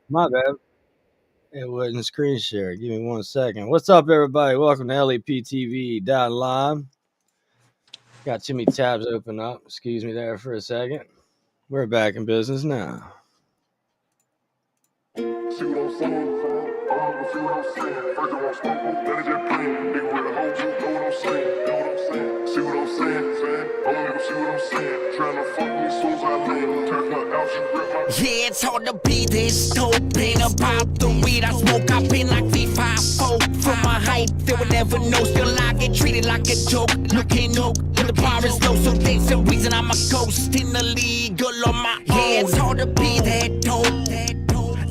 My bad. It wasn't screen share. Give me 1 second. What's up, everybody? Welcome to LEPtv.Live. Got too many tabs open up. Excuse me there for a second. We're back in business now. See what I'm saying? See what I'm saying? First I want smoke, then it's just plain. Nigga with a hoe, you know what I'm saying? Know what I'm saying? See what I'm saying? See what I'm saying? Trying to fuck me soon as I land. Turn her out, she rip my. Yeah, it's hard to be this dope. Ain't about the weed I smoke. I've been like V5-4. From my height, they would never know. Still I get treated like a joke. Looking up, but the bar is low. So there's a reason I'm a ghost in the league all on my own. Yeah, it's hard to be that dope.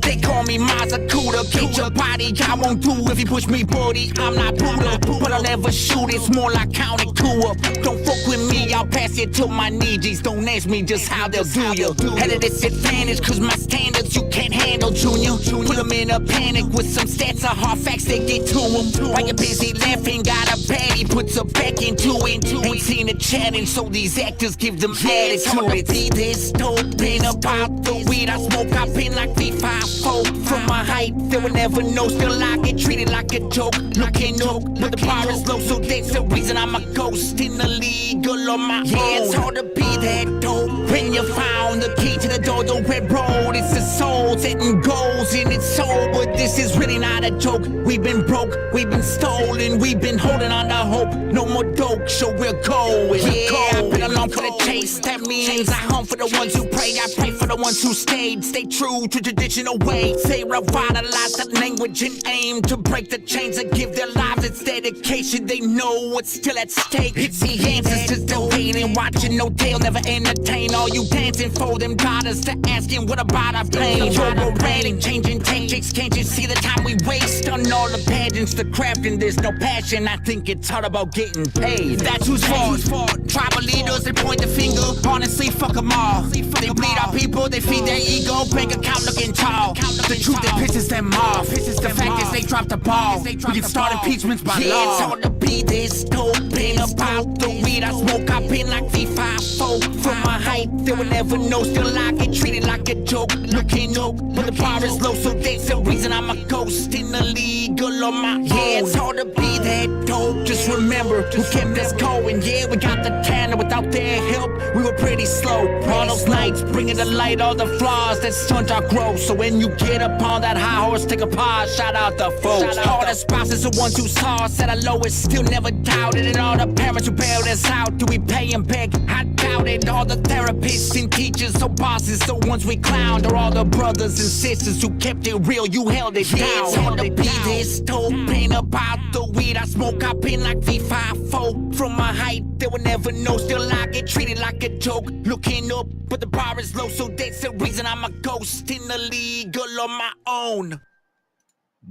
They call me Mazakuda, get your body, I won't do if you push me, buddy. I'm not Buddha, but I'll never shoot, it's more like counting coup up. Don't fuck with me, I'll pass it to my knees. Don't ask me just how they'll do you. Had a disadvantage, cause my standards you can't handle, Junior. Put them in a panic with some stats or hard facts, they get to them. While you're busy laughing, got a baddie, puts her back into it. Ain't seen a challenge, so these actors give them attitude. See this dope, ain't about the weed I smoke, I've been like V5. From my height, they will never know. Still I get treated like a joke. Looking up, but the bar is low, so that's the reason I'm a ghost in the league all on my own. Yeah, it's hard to be that dope when you found the key to the door, the red road. It's the soul setting goals in its soul, but this is really not a joke. We've been broke, we've been stolen, we've been holding on to hope. No more dope, so we're going. Yeah, I've been along for the chase. That means I home for the ones who pray. I pray for the ones who stayed. Stay true to traditional ways. They revitalize the language and aim to break the chains and give their lives its dedication. They know what's still at stake. It's the answers to debating, watching. No, they'll never entertain all you dancing for them daughters to asking what about our pain. You're ready, changing tactics. Can't you see the time we waste on all the pageants, the crafting? There's no passion. I think it's hard about getting paid. That's whose fault. Tribal leaders, they point the finger. Honestly, fuck them all. They bleed our people, they feed their ego. Bank account looking tall. The truth that pisses them off. The fact is they dropped the ball. We can start impeachments by law. It's hard to be this dope. Ain't about the weed I smoke. I've been like V5-4. From my height, they will never know. Still I get treated like a joke. Looking up, but the bar is low, so that's the reason I'm a ghost in the league all on my own. Yeah, it's hard to be that dope. Just remember who kept us going. Yeah, we got the talent. Without their help, we were pretty slow. All those nights, bringing to light all the flaws that stunt our growth. So when you get up on that high horse, take a pause, shout out the folks. All the spouses, the ones who saw us at our lowest, still never doubted it. All the parents who bailed us out, do we pay them back? I doubt it. All the therapists and teachers, so bosses, the ones we clowned, or all the brothers and sisters who kept it real, you held it down. It's hard to be this dope, ain't about the weed I smoke. I've been like V5-4. From my height, they will never know. Still I get treated like a joke. Looking up, but the bar is low, so that's the reason I'm a ghost in the league all on my own.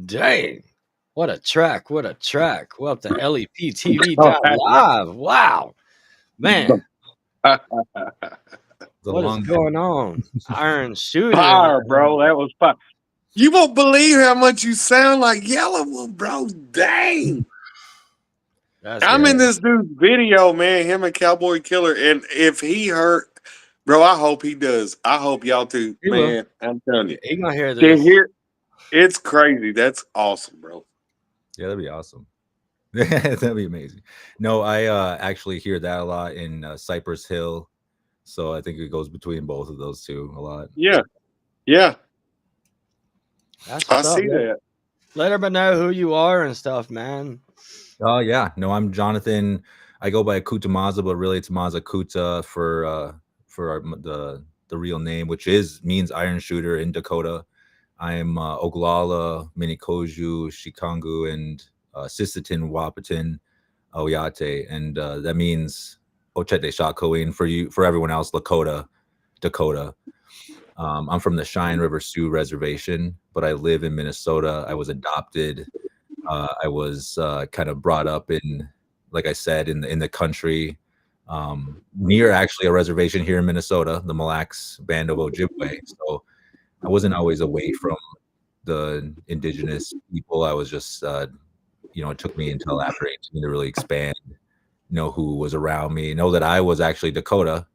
Dang. What a track. What a track. Well, up to LEPtv.Live. Wow. Man. What is going on? Iron Shooter. Fire, bro. That was fire. You won't believe how much you sound like Yellow Wolf, bro. Dang. I'm in this dude's video, man, him and Cowboy Killer. And if he hurt, bro, I hope he does. I hope y'all too, man. I'm telling you. He gonna hear this. It's crazy. That's awesome, bro. Yeah, that'd be awesome. That'd be amazing. No, I actually hear that a lot in Cypress Hill. So I think it goes between both of those two a lot. Yeah. Yeah. I see that. Let everybody know who you are and stuff, man. Oh, yeah. No, I'm Jonathan. I go by Kutamaza, but really it's Maza Kuta for the real name, which means Iron Shooter in Dakota. I'm Oglala, Minikoju, Shikangu, and Sisitin, Wapitin, Oyate, and that means Ochete Shakoin for everyone else, Lakota, Dakota. I'm from the Cheyenne River Sioux Reservation, but I live in Minnesota. I was adopted. I was kind of brought up in, like I said, in the country, near actually a reservation here in Minnesota, the Mille Lacs Band of Ojibwe. So I wasn't always away from the indigenous people. I was just, it took me until after 18 to really expand, know who was around me, know that I was actually Dakota.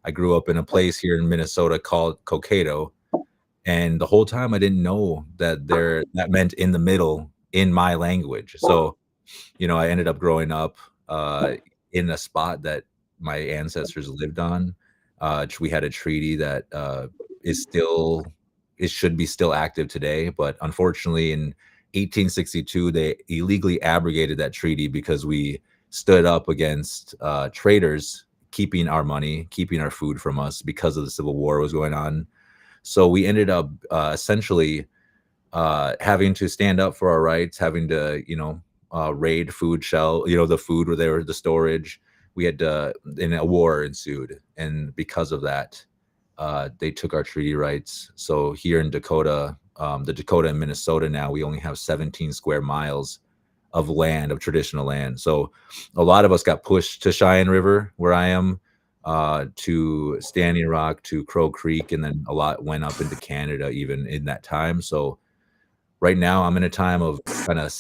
I grew up in a place here in Minnesota called Cokato, And the whole time I didn't know that that meant in the middle in my language. So, I ended up growing up in a spot that my ancestors lived on. We had a treaty that it should be still active today, but unfortunately in 1862 they illegally abrogated that treaty because we stood up against traders keeping our money, keeping our food from us because of the Civil War was going on. So we ended up essentially having to stand up for our rights, having to, raid food the food where they were the storage. We had and a war ensued. And because of that, they took our treaty rights. So here in Dakota, the Dakota and Minnesota now, we only have 17 square miles of land, of traditional land. So a lot of us got pushed to Cheyenne River, where I am, to Standing Rock, to Crow Creek, and then a lot went up into Canada even in that time. So right now I'm in a time of kind of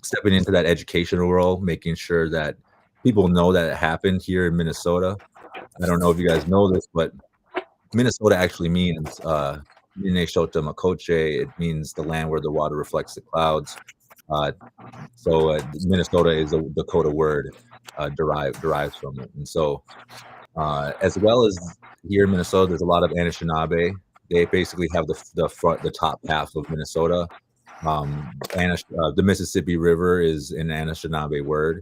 stepping into that educational role, making sure that people know that it happened here in Minnesota. I don't know if you guys know this, but Minnesota actually means Minnesota Makoche. It means the land where the water reflects the clouds. So Minnesota is a Dakota word derives from it. And so as well as here in Minnesota, there's a lot of Anishinaabe. They basically have the top half of Minnesota. The Mississippi River is an Anishinaabe word.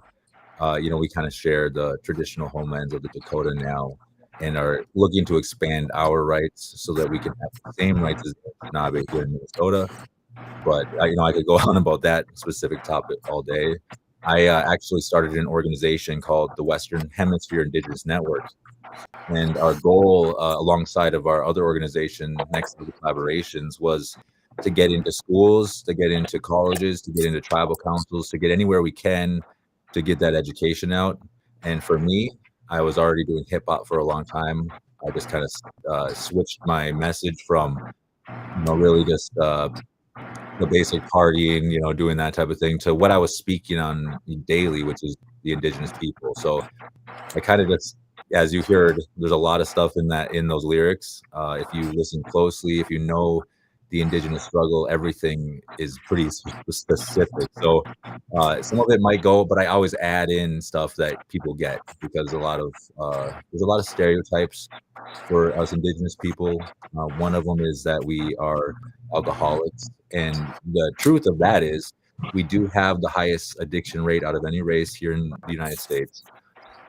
We kind of share the traditional homelands of the Dakota now, and are looking to expand our rights so that we can have the same rights as the Anishinaabe here in Minnesota. But I could go on about that specific topic all day. I actually started an organization called the Western Hemisphere Indigenous Network. And our goal, alongside of our other organization, Next to the Collaborations, was to get into schools, to get into colleges, to get into tribal councils, to get anywhere we can to get that education out. And for me, I was already doing hip hop for a long time. I just kind of switched my message from, really just the basic partying, doing that type of thing, to what I was speaking on daily, which is the Indigenous people. So I kind of just, as you heard, there's a lot of stuff in those lyrics. If you listen closely, if you know the Indigenous struggle, everything is pretty specific. So some of it might go, but I always add in stuff that people get, because there's a lot of stereotypes for us Indigenous people. One of them is that we are alcoholics, and the truth of that is we do have the highest addiction rate out of any race here in the United States.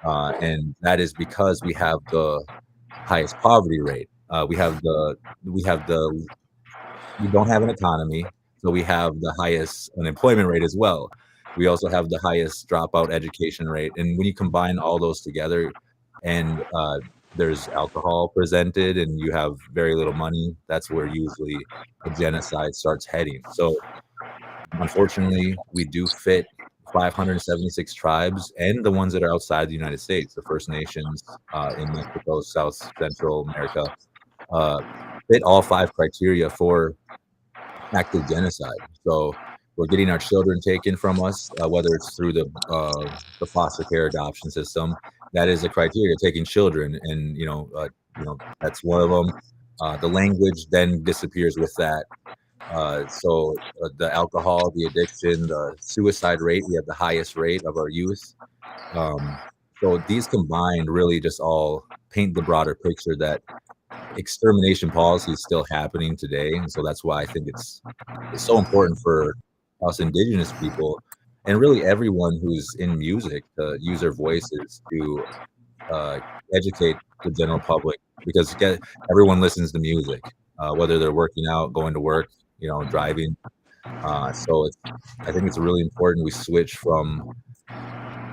And that is because we have the highest poverty rate. We don't have an economy, so we have the highest unemployment rate as well. We also have the highest dropout education rate. And when you combine all those together, and there's alcohol presented, and you have very little money, that's where usually a genocide starts heading. So unfortunately, we do fit 576 tribes, and the ones that are outside the United States, the First Nations in Mexico, South Central America, fit all 5 criteria for active genocide. So we're getting our children taken from us, whether it's through the foster care adoption system. That is a criteria, taking children, and that's one of them. The language then disappears with that. So the alcohol, the addiction, the suicide rate, we have the highest rate of our youth. So these combined really just all paint the broader picture that extermination policy is still happening today. And so that's why I think it's so important for us Indigenous people, and really everyone who's in music, to use their voices to educate the general public, because everyone listens to music, whether they're working out, going to work, driving. So I think it's really important we switch from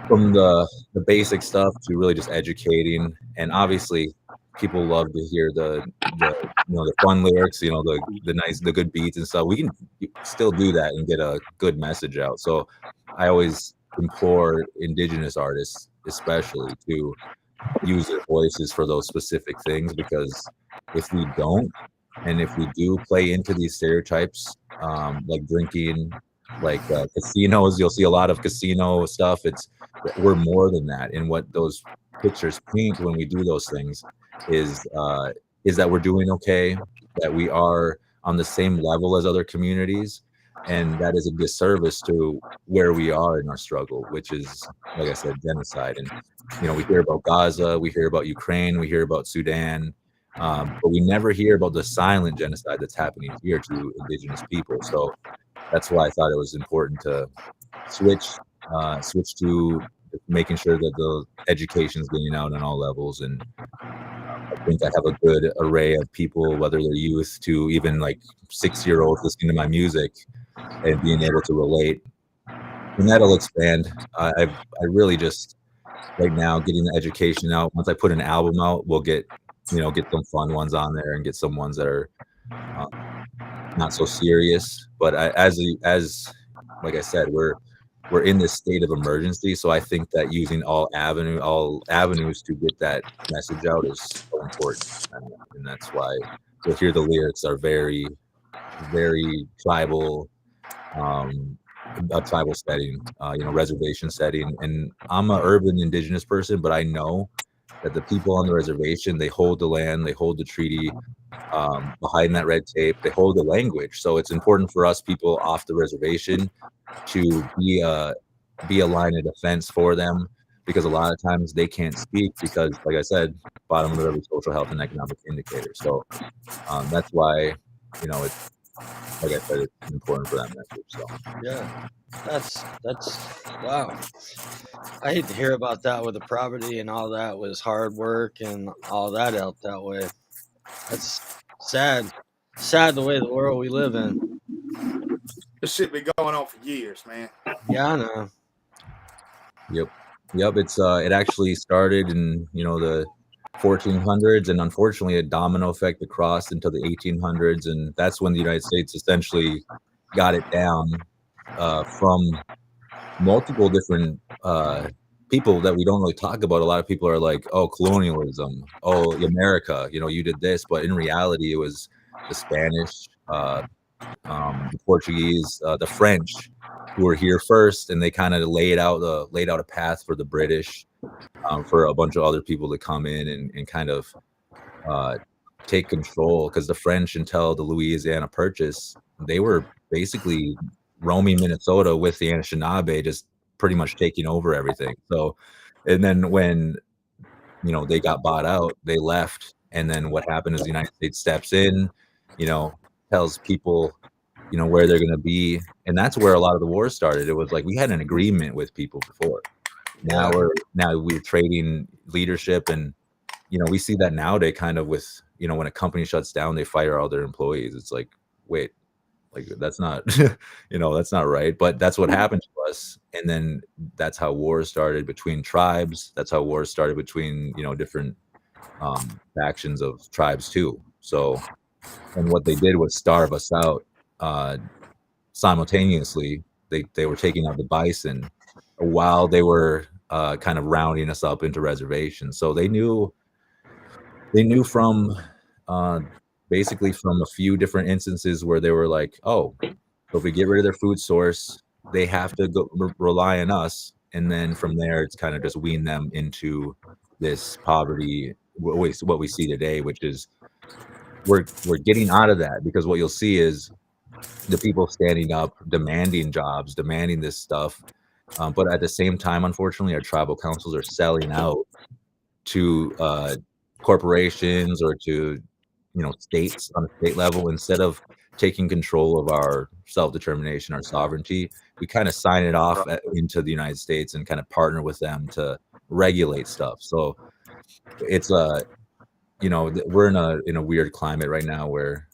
the basic stuff to really just educating. And obviously people love to hear the fun lyrics, the good beats and stuff. We can still do that and get a good message out. So I always implore Indigenous artists especially to use their voices for those specific things, because if we don't, and if we do play into these stereotypes, like drinking, like casinos, you'll see a lot of casino stuff. We're more than that. And what those pictures paint when we do those things is is that we're doing okay, that we are on the same level as other communities, and that is a disservice to where we are in our struggle, which is, like I said, genocide. And we hear about Gaza, we hear about Ukraine, we hear about Sudan, but we never hear about the silent genocide that's happening here to indigenous people. So that's why I thought it was important to switch to making sure that the education is getting out on all levels. And I think I have a good array of people, whether they're youth to even like 6-year-olds listening to my music and being able to relate. And that'll expand. I really just right now getting the education out. Once I put an album out, we'll get some fun ones on there and get some ones that are not so serious. But as like I said, we're in this state of emergency. So I think that using all avenues to get that message out is so important. And that's why you'll hear the lyrics are very, very tribal, a tribal setting, reservation setting. And I'm an urban indigenous person, but I know that the people on the reservation, they hold the land, they hold the treaty, behind that red tape, they hold the language. So it's important for us people off the reservation to be a line of defense for them, because a lot of times they can't speak because, like I said, bottom of every social health and economic indicator. So that's why, it's, like I said, it's important for that message. So yeah, that's wow. I hate to hear about that with the property and all that was hard work and all that out that way. That's sad the way the world we live in. This shit been going on for years, man. Yeah, I know. Yep. It's it actually started in the 1400s, and unfortunately a domino effect across into the 1800s, and that's when the United States essentially got it down from multiple different people that we don't really talk about. A lot of people are like, oh, colonialism, oh, America, you did this, but in reality it was the Spanish, the Portuguese, the French, who were here first, and they kind of laid out a path for the British, for a bunch of other people to come in and kind of take control. Because the French, until the Louisiana Purchase, they were basically roaming Minnesota with the Anishinaabe, just pretty much taking over everything. So, and then when they got bought out, they left, and then what happened is the United States steps in, tells people where they're going to be, and that's where a lot of the wars started. It was like we had an agreement with people before. Now we're trading leadership, and we see that nowadays kind of with when a company shuts down, they fire all their employees. It's like, wait, like that's not that's not right, but that's what happened to us. And then that's how wars started between tribes. That's how wars started between different factions of tribes too. So, and what they did was starve us out. Simultaneously, they were taking out the bison while they were kind of rounding us up into reservations. So they knew from basically from a few different instances where they were like, oh, so if we get rid of their food source, they have to go rely on us. And then from there, it's kind of just wean them into this poverty, what we see today, which is we're getting out of that, because what you'll see is the people standing up, demanding jobs, demanding this stuff. But at the same time, unfortunately, our tribal councils are selling out to corporations or to states on a state level. Instead of taking control of our self-determination, our sovereignty, we kind of sign it off into the United States and kind of partner with them to regulate stuff. So it's we're in a weird climate right now where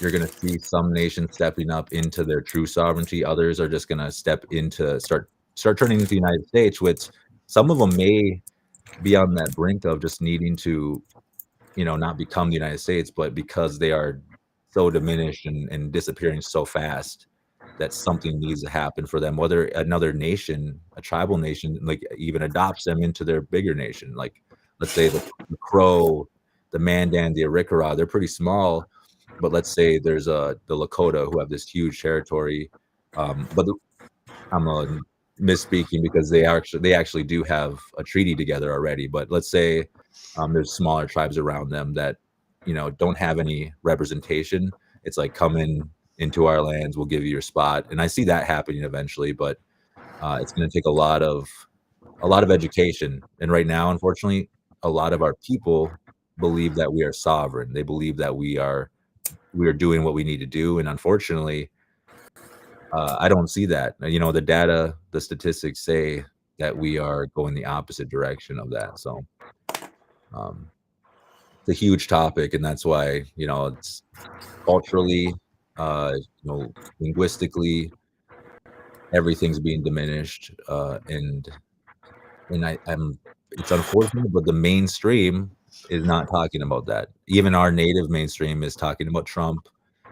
you're going to see some nations stepping up into their true sovereignty. Others are just going to step into start turning into the United States, which some of them may be on that brink of just needing to not become the United States, but because they are so diminished and disappearing so fast, that something needs to happen for them, whether another nation, a tribal nation, like even adopts them into their bigger nation. Like, let's say the Crow, the Mandan, the Arikara, they're pretty small, but let's say there's the Lakota, who have this huge territory. But I'm misspeaking, because they actually do have a treaty together already. But let's say there's smaller tribes around them that don't have any representation. It's like, come into our lands, we'll give you your spot. And I see that happening eventually, but it's going to take a lot of education. And right now, unfortunately, a lot of our people believe that we are sovereign. They believe that we are doing what we need to do. And unfortunately, I don't see that. The data, the statistics say that we are going the opposite direction of that. So it's a huge topic, and that's why, it's culturally, linguistically, everything's being diminished. And it's unfortunate, but the mainstream is not talking about that. Even our native mainstream is talking about Trump,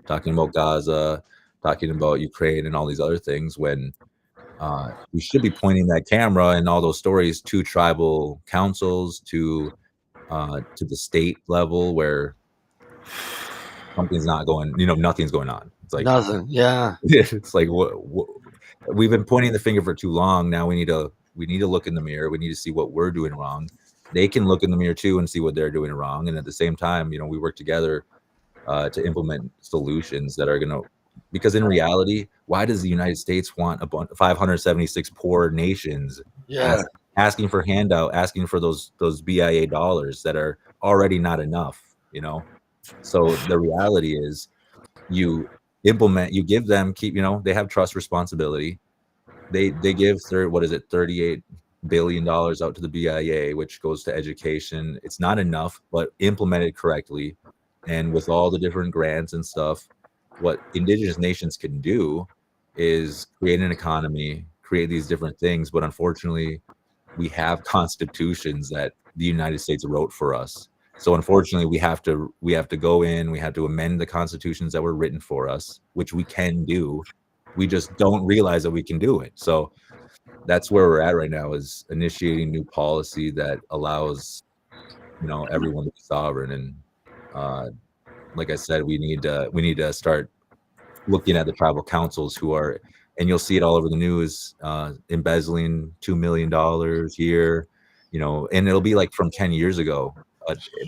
talking about Gaza, talking about Ukraine and all these other things, when we should be pointing that camera and all those stories to tribal councils, to the state level, where something's not going, nothing's going on. It's like Nothing. Yeah. it's like what we've been pointing the finger for too long. Now we need to look in the mirror. We need to see what we're doing wrong. They can look in the mirror too and see what they're doing wrong. And at the same time, we work together to implement solutions that are going to, because in reality, why does the United States want 576 poor nations asking for handout, asking for those BIA dollars that are already not enough, So the reality is, you give them, they have trust responsibility. They give $38 billion out to the BIA, which goes to education. It's not enough, but implemented correctly, and with all the different grants and stuff, what Indigenous nations can do is create an economy, create these different things. But unfortunately, we have constitutions that the United States wrote for us. So unfortunately, we have to go in, we have to amend the constitutions that were written for us, which we can do. We just don't realize that we can do it. So that's where we're at right now, is initiating new policy that allows, everyone to be sovereign. And like I said, we need to start looking at the tribal councils who are, and you'll see it all over the news, embezzling $2 million here, and it'll be like from 10 years ago.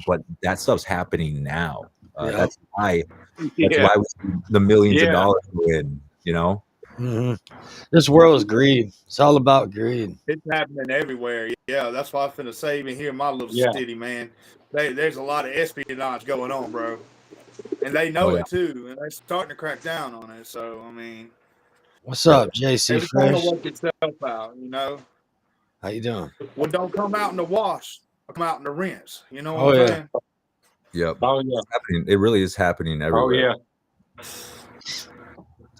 But that stuff's happening now. That's why we see the millions of dollars go in, Mm-hmm. This world is greed. It's all about greed. It's happening everywhere. Yeah, that's what I was finna say. Even here in my little city, man, there's a lot of espionage going on, bro. And they know it too, and they're starting to crack down on it. So, I mean, what's up, JC Fresh? Work itself out, How you doing? What don't come out in the wash, come out in the rinse. You know what I'm saying? Yep. Oh yeah. It's happening. It really is happening everywhere. Oh yeah.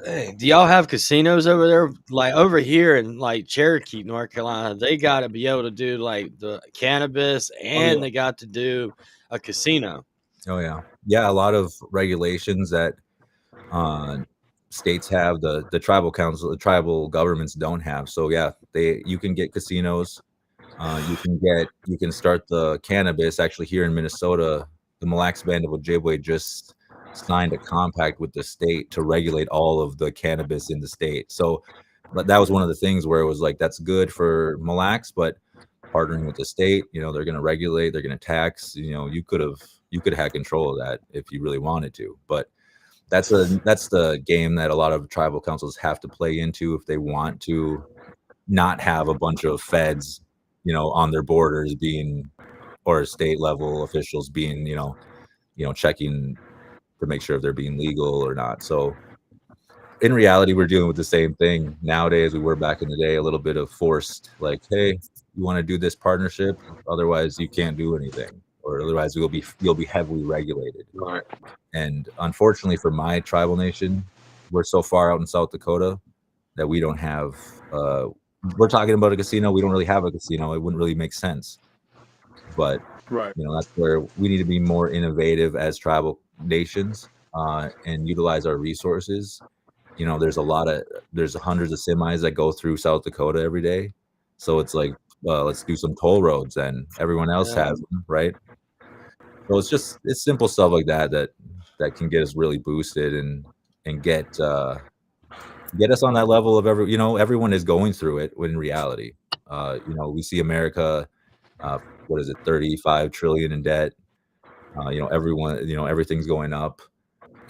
Hey, do y'all have casinos over there? Like over here in like Cherokee, North Carolina, they got to be able to do like the cannabis, and they got to do a casino. Oh yeah, yeah. A lot of regulations that states have, the tribal council, the tribal governments don't have. So yeah, you can get casinos. You can start the cannabis. Actually, here in Minnesota, the Mille Lacs Band of Ojibwe just signed a compact with the state to regulate all of the cannabis in the state. So, but that was one of the things where it was like, that's good for Mille Lacs, but partnering with the state, they're going to regulate, they're going to tax. You could have had control of that if you really wanted to. But that's the game that a lot of tribal councils have to play into if they want to not have a bunch of feds, on their borders or state level officials being, checking to make sure if they're being legal or not. So in reality, we're dealing with the same thing nowadays we were back in the day, a little bit of forced, like, hey, you want to do this partnership, otherwise you can't do anything, or otherwise you'll be heavily regulated. Right. And unfortunately for my tribal nation, we're so far out in South Dakota that we don't have, we're talking about a casino. We don't really have a casino. It wouldn't really make sense. But right, that's where we need to be more innovative as tribal nations, and utilize our resources. There's hundreds of semis that go through South Dakota every day. So it's like, let's do some toll roads, and everyone else has them, right? So it's simple stuff like that can get us really boosted and get us on that level of everyone is going through it. When in reality, we see America, what is it, 35 trillion in debt. Everyone, everything's going up.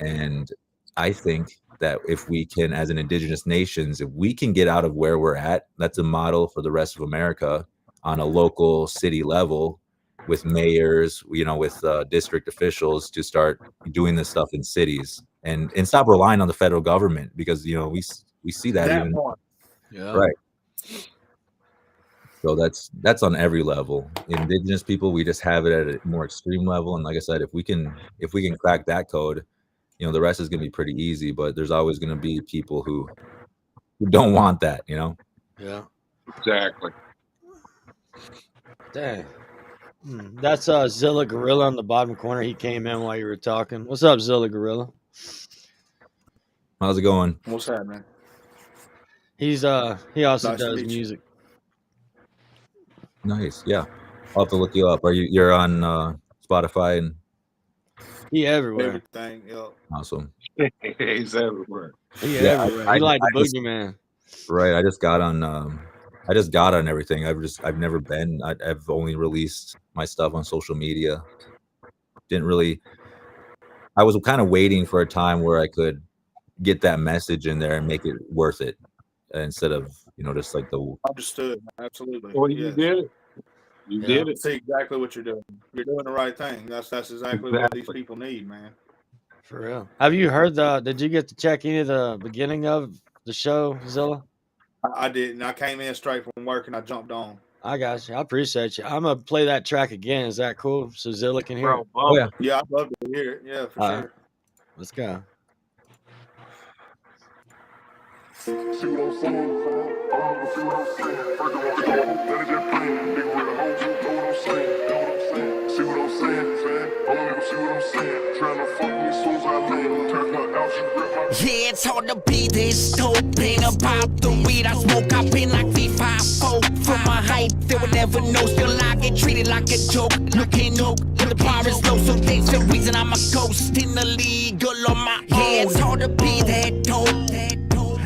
And I think that if we can, as an indigenous nations, if we can get out of where we're at, that's a model for the rest of America on a local city level with mayors, with district officials to start doing this stuff in cities and stop relying on the federal government, because, we see that even. Yeah. Right. So that's on every level. Indigenous people, we just have it at a more extreme level. And like I said, if we can crack that code, the rest is going to be pretty easy. But there's always going to be people who don't want that, Yeah. Exactly. Dang. That's Zilla Gorilla on the bottom corner. He came in while you were talking. What's up, Zilla Gorilla? How's it going? What's happening? He also Nice to does meet you. music. Nice. Yeah. I'll have to look you up. You're on Spotify and He everywhere. Everything. Yeah. Awesome. He's everywhere. He Yeah, everywhere. He like the boogeyman. Right. I just got on everything. I've never been. I've only released my stuff on social media. I was kind of waiting for a time where I could get that message in there and make it worth it, instead of just like the. Understood. Absolutely. Well, you did it. You did it. See exactly what you're doing. You're doing the right thing. That's exactly what these people need, man. For real. Have you heard did you get to check any of the beginning of the show, Zilla? I didn't. I came in straight from work and I jumped on. I got you. I appreciate you. I'm gonna play that track again. Is that cool? So Zilla can hear it. Oh yeah. Yeah, I'd love to hear it. Yeah, for sure. Let's go. See what I'm saying? See what I'm saying? First of all, let it just play. Nigga with a hoe, you know what I'm saying? Know what I'm saying? See what I'm saying, fam? See what I'm saying? Trying to fuck me as soon as I land. Turn her out, she rip my. Yeah, it's hard to be this dope. Ain't about the weed I smoke. I've been like V5-4. From my height, they would never know. Still I get treated like a joke. Looking up, but the bar is low. So that's the reason I'm a ghost in the league all on my own. Yeah, it's hard to be that dope.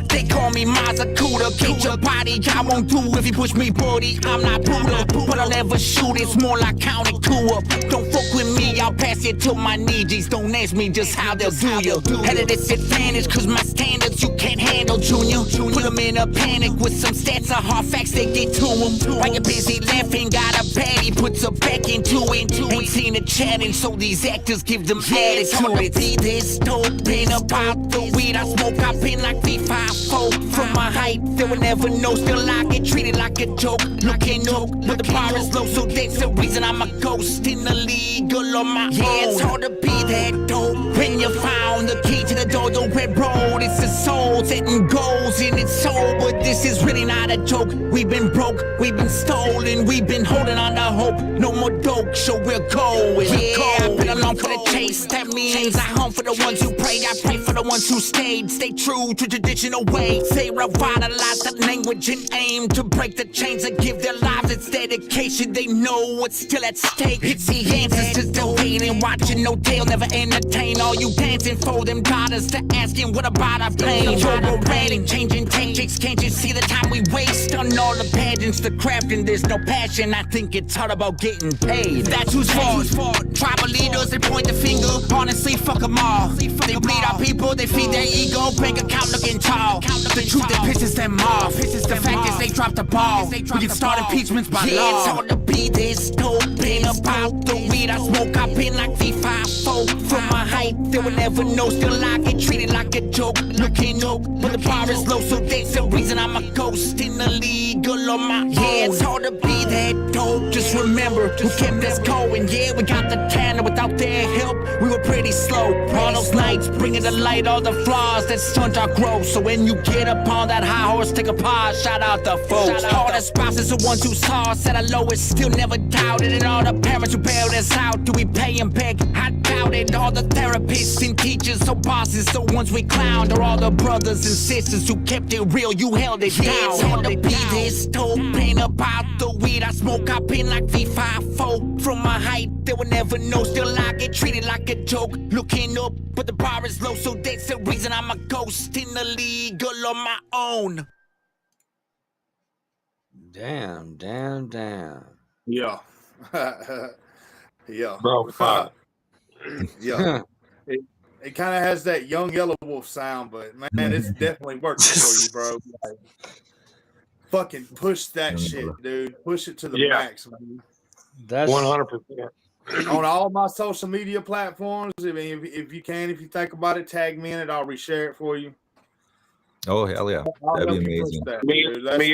They call me Mazakuda, get your body, I won't do if you push me, buddy. I'm not Buddha, but I'll never shoot, it's more like counting coup up. Don't fuck with me, I'll pass it to my knees. Don't ask me just how they'll do you. At a disadvantage, cause my standards you can't handle, Junior. Put them in a panic with some stats or hard facts, they get to them. While you're busy laughing, got a baddie, puts her back into it. Ain't seen a challenge, so these actors give them attitude. See this dope, ain't about the weed I smoke, I've been like V5. From my height, they will never know. Still I get treated like a joke. Looking up, but the bar is low, so that's the reason I'm a ghost in the league all on my own. Yeah, it's hard to be that dope when you found the key to the door, the red road. It's the soul setting goals in its soul, but this is really not a joke. We've been broke, we've been stolen, we've been holding on to hope. No more dope, so we're going. Yeah, I've been along for the chase. That means I home for the ones who prayed. I pray for the ones who stayed. Stay true to traditional ways. They revitalize the language and aim to break the chains and give their lives its dedication. They know what's still at stake. It's the answers to the hate and watching no tail. Never entertain all you dancing for them daughters to asking what about our pain. You're ready, changing tactics. Can't you see the time we waste on all the pageants, the crafting? There's no passion. I think it's hard about getting paid. That's whose fault. Tribal leaders, they point the finger. Honestly, fuck them all. They bleed our people, they feed their ego. Bank account looking tall. The truth that pisses them off. The fact is they dropped the ball. We can start impeachments by law. It's hard to be this dope. Ain't about the weed I smoke. I've been like V5-4. From my height, they will never know. Still I get treated like a joke. Looking up, but the bar is low, so that's the reason I'm a ghost in the league all on my own. Yeah, it's hard to be that dope. Just remember who kept us going. Yeah, we got the talent. Without their help, we were pretty slow. All those nights bringing to light all the flaws that stunt our growth. So when you get up on that high horse, take a pause, shout out the folks. All the spouses, the ones who saw us at our lowest, still never doubted. And all the parents who bailed us out, do we pay them back? I doubt it. All the therapists and teachers, so bosses, the ones we clowned, are all the brothers and sisters who kept it real, you held it down. It's hard to be this dope. Ain't about the weed I smoke, I've been like V5-4. From my height, they will never know. Still I get treated like a joke. Looking up, but the bar is low, so that's the reason I'm a ghost in the league all on my own. Damn. Yeah. Yeah. Bro, fuck. Yeah. It kind of has that young Yellow Wolf sound, but man, it's definitely working for you, bro. Like, fucking push that shit, dude. Push it to the max, man. That's 100%. On all my social media platforms. I mean, if you can, if you think about it, tag me in it. I'll reshare it for you. Oh hell yeah, that'd be amazing. That, me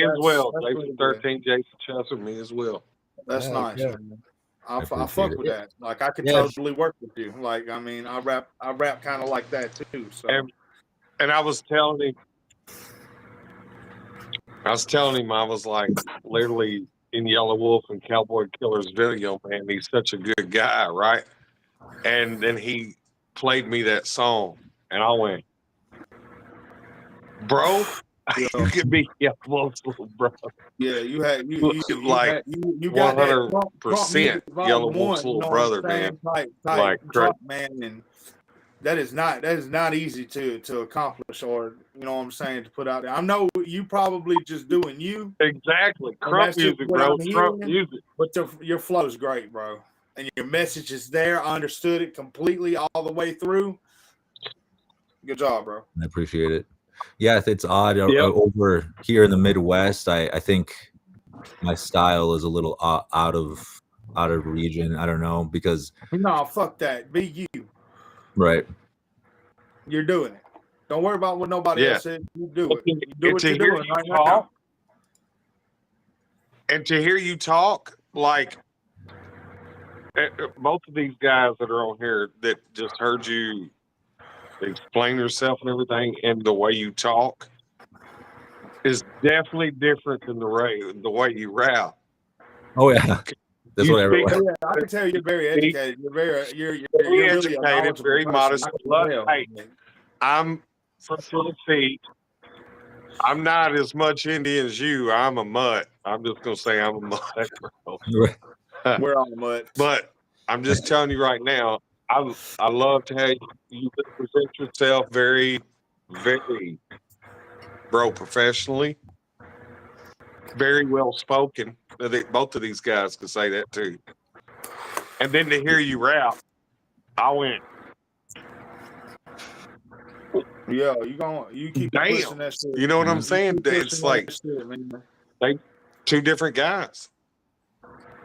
as well. That's Jason really 13, Jason Chester, me as well. That's nice. Yeah. Man. I fuck with that. Like I could totally work with you. Like I mean, I rap kind of like that too. So. And I was telling him, I was like literally in Yellow Wolf and Cowboy Killer's video, man. He's such a good guy, right? And then he played me that song, and I went, bro, you can be Yellow Wolf's little bro. Yeah, you got 100% Yellow Wolf's little brother, man. Like drop, man, and that is not easy to accomplish, or you know what I'm saying, to put out there. I know you probably just doing you. Exactly. Crump music, bro. Crump music. But your flow is great, bro. And your message is there. I understood it completely all the way through. Good job, bro. I appreciate it. Yeah, it's odd over here in the Midwest. I think my style is a little out of region. I don't know, because no, fuck that. Be you. Right. You're doing it. Don't worry about what nobody else said. You do it. You do what you're doing right now. And to hear you talk, like both of these guys that are on here that just heard you explain yourself and everything, and the way you talk is definitely different than the way you rap. Oh yeah. That's what everyone. I can tell you're very educated. You're very educated, really very modest. Hey, I'm from Tennessee. I'm not as much Indian as you. I'm a mutt. I'm just gonna say I'm a mutt, bro. We're all mutts. But I'm just telling you right now, I love to have you present yourself very, very, bro, professionally, very well spoken. Both of these guys could say that too. And then to hear you rap, I went, yeah, you keep pushing that shit. You know what I'm saying? It's like they two different guys.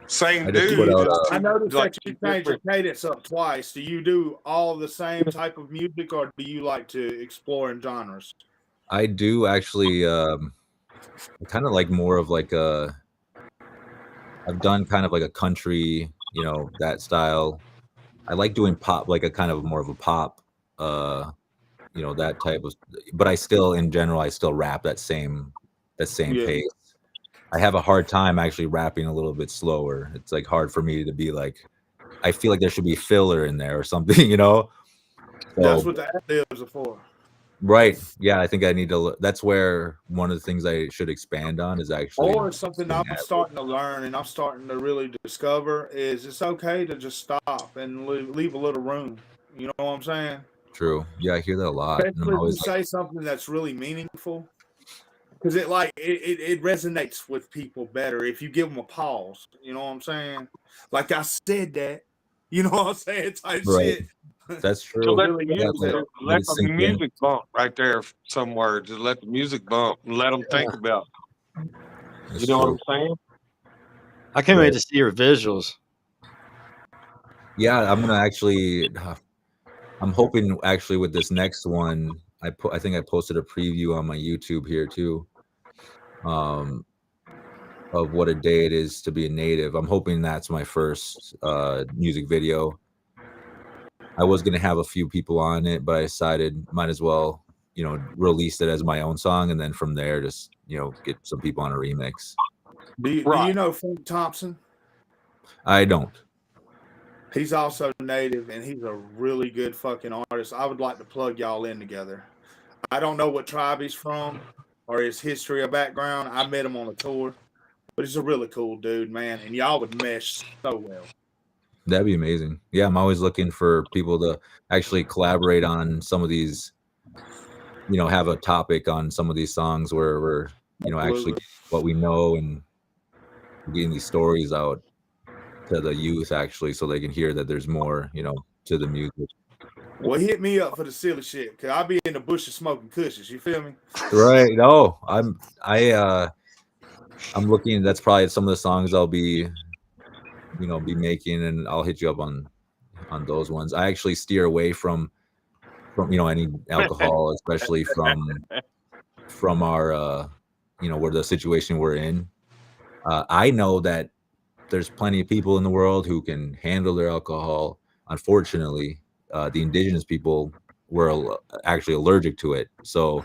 Same dude. I noticed that you changed your cadence up twice. Do you do all the same type of music, or do you like to explore in genres? I do actually. I kind of like more of like a. I've done kind of like a country, you know, that style. I like doing pop, like a kind of more of a pop, you know, that type of. But I still, in general, I still rap that same pace. I have a hard time actually rapping a little bit slower. It's like hard for me to be like, I feel like there should be filler in there or something, you know? So, that's what the ad-libs are for. Right. Yeah, I think I need to. That's where one of the things I should expand on is actually. Or something I'm starting to learn and I'm starting to really discover is it's okay to just stop and leave a little room. You know what I'm saying? True. Yeah, I hear that a lot. Especially if you say something that's really meaningful. Because it resonates with people better if you give them a pause. You know what I'm saying? Like I said that. You know what I'm saying? Type shit. That's true. So let the music bump right there somewhere. Just let the music bump and let them think about it. You know what I'm saying? I can't wait to see your visuals. Yeah, I'm gonna actually. I'm hoping actually with this next one. I think I posted a preview on my YouTube here too. Of what a day it is to be a native. I'm hoping that's my first music video. I was gonna have a few people on it, but I decided might as well, you know, release it as my own song, and then from there, just, you know, get some people on a remix. Do you know Frank Thompson? I don't. He's also native, and he's a really good fucking artist. I would like to plug y'all in together. I don't know what tribe he's from or his history or background. I met him on a tour, but he's a really cool dude, man, and y'all would mesh so well. That'd be amazing. Yeah, I'm always looking for people to actually collaborate on some of these, you know, have a topic on some of these songs where we're, you know, actually what we know and getting these stories out to the youth actually, so they can hear that there's more, you know, to the music. Well, hit me up for the silly shit, because I'll be in the bushes smoking cushions. You feel me? Right. No, I'm looking. That's probably some of the songs I'll be making, and I'll hit you up on those ones. I actually steer away from any alcohol, especially from our where the situation we're in. I know that there's plenty of people in the world who can handle their alcohol. Unfortunately, the indigenous people were actually allergic to it. So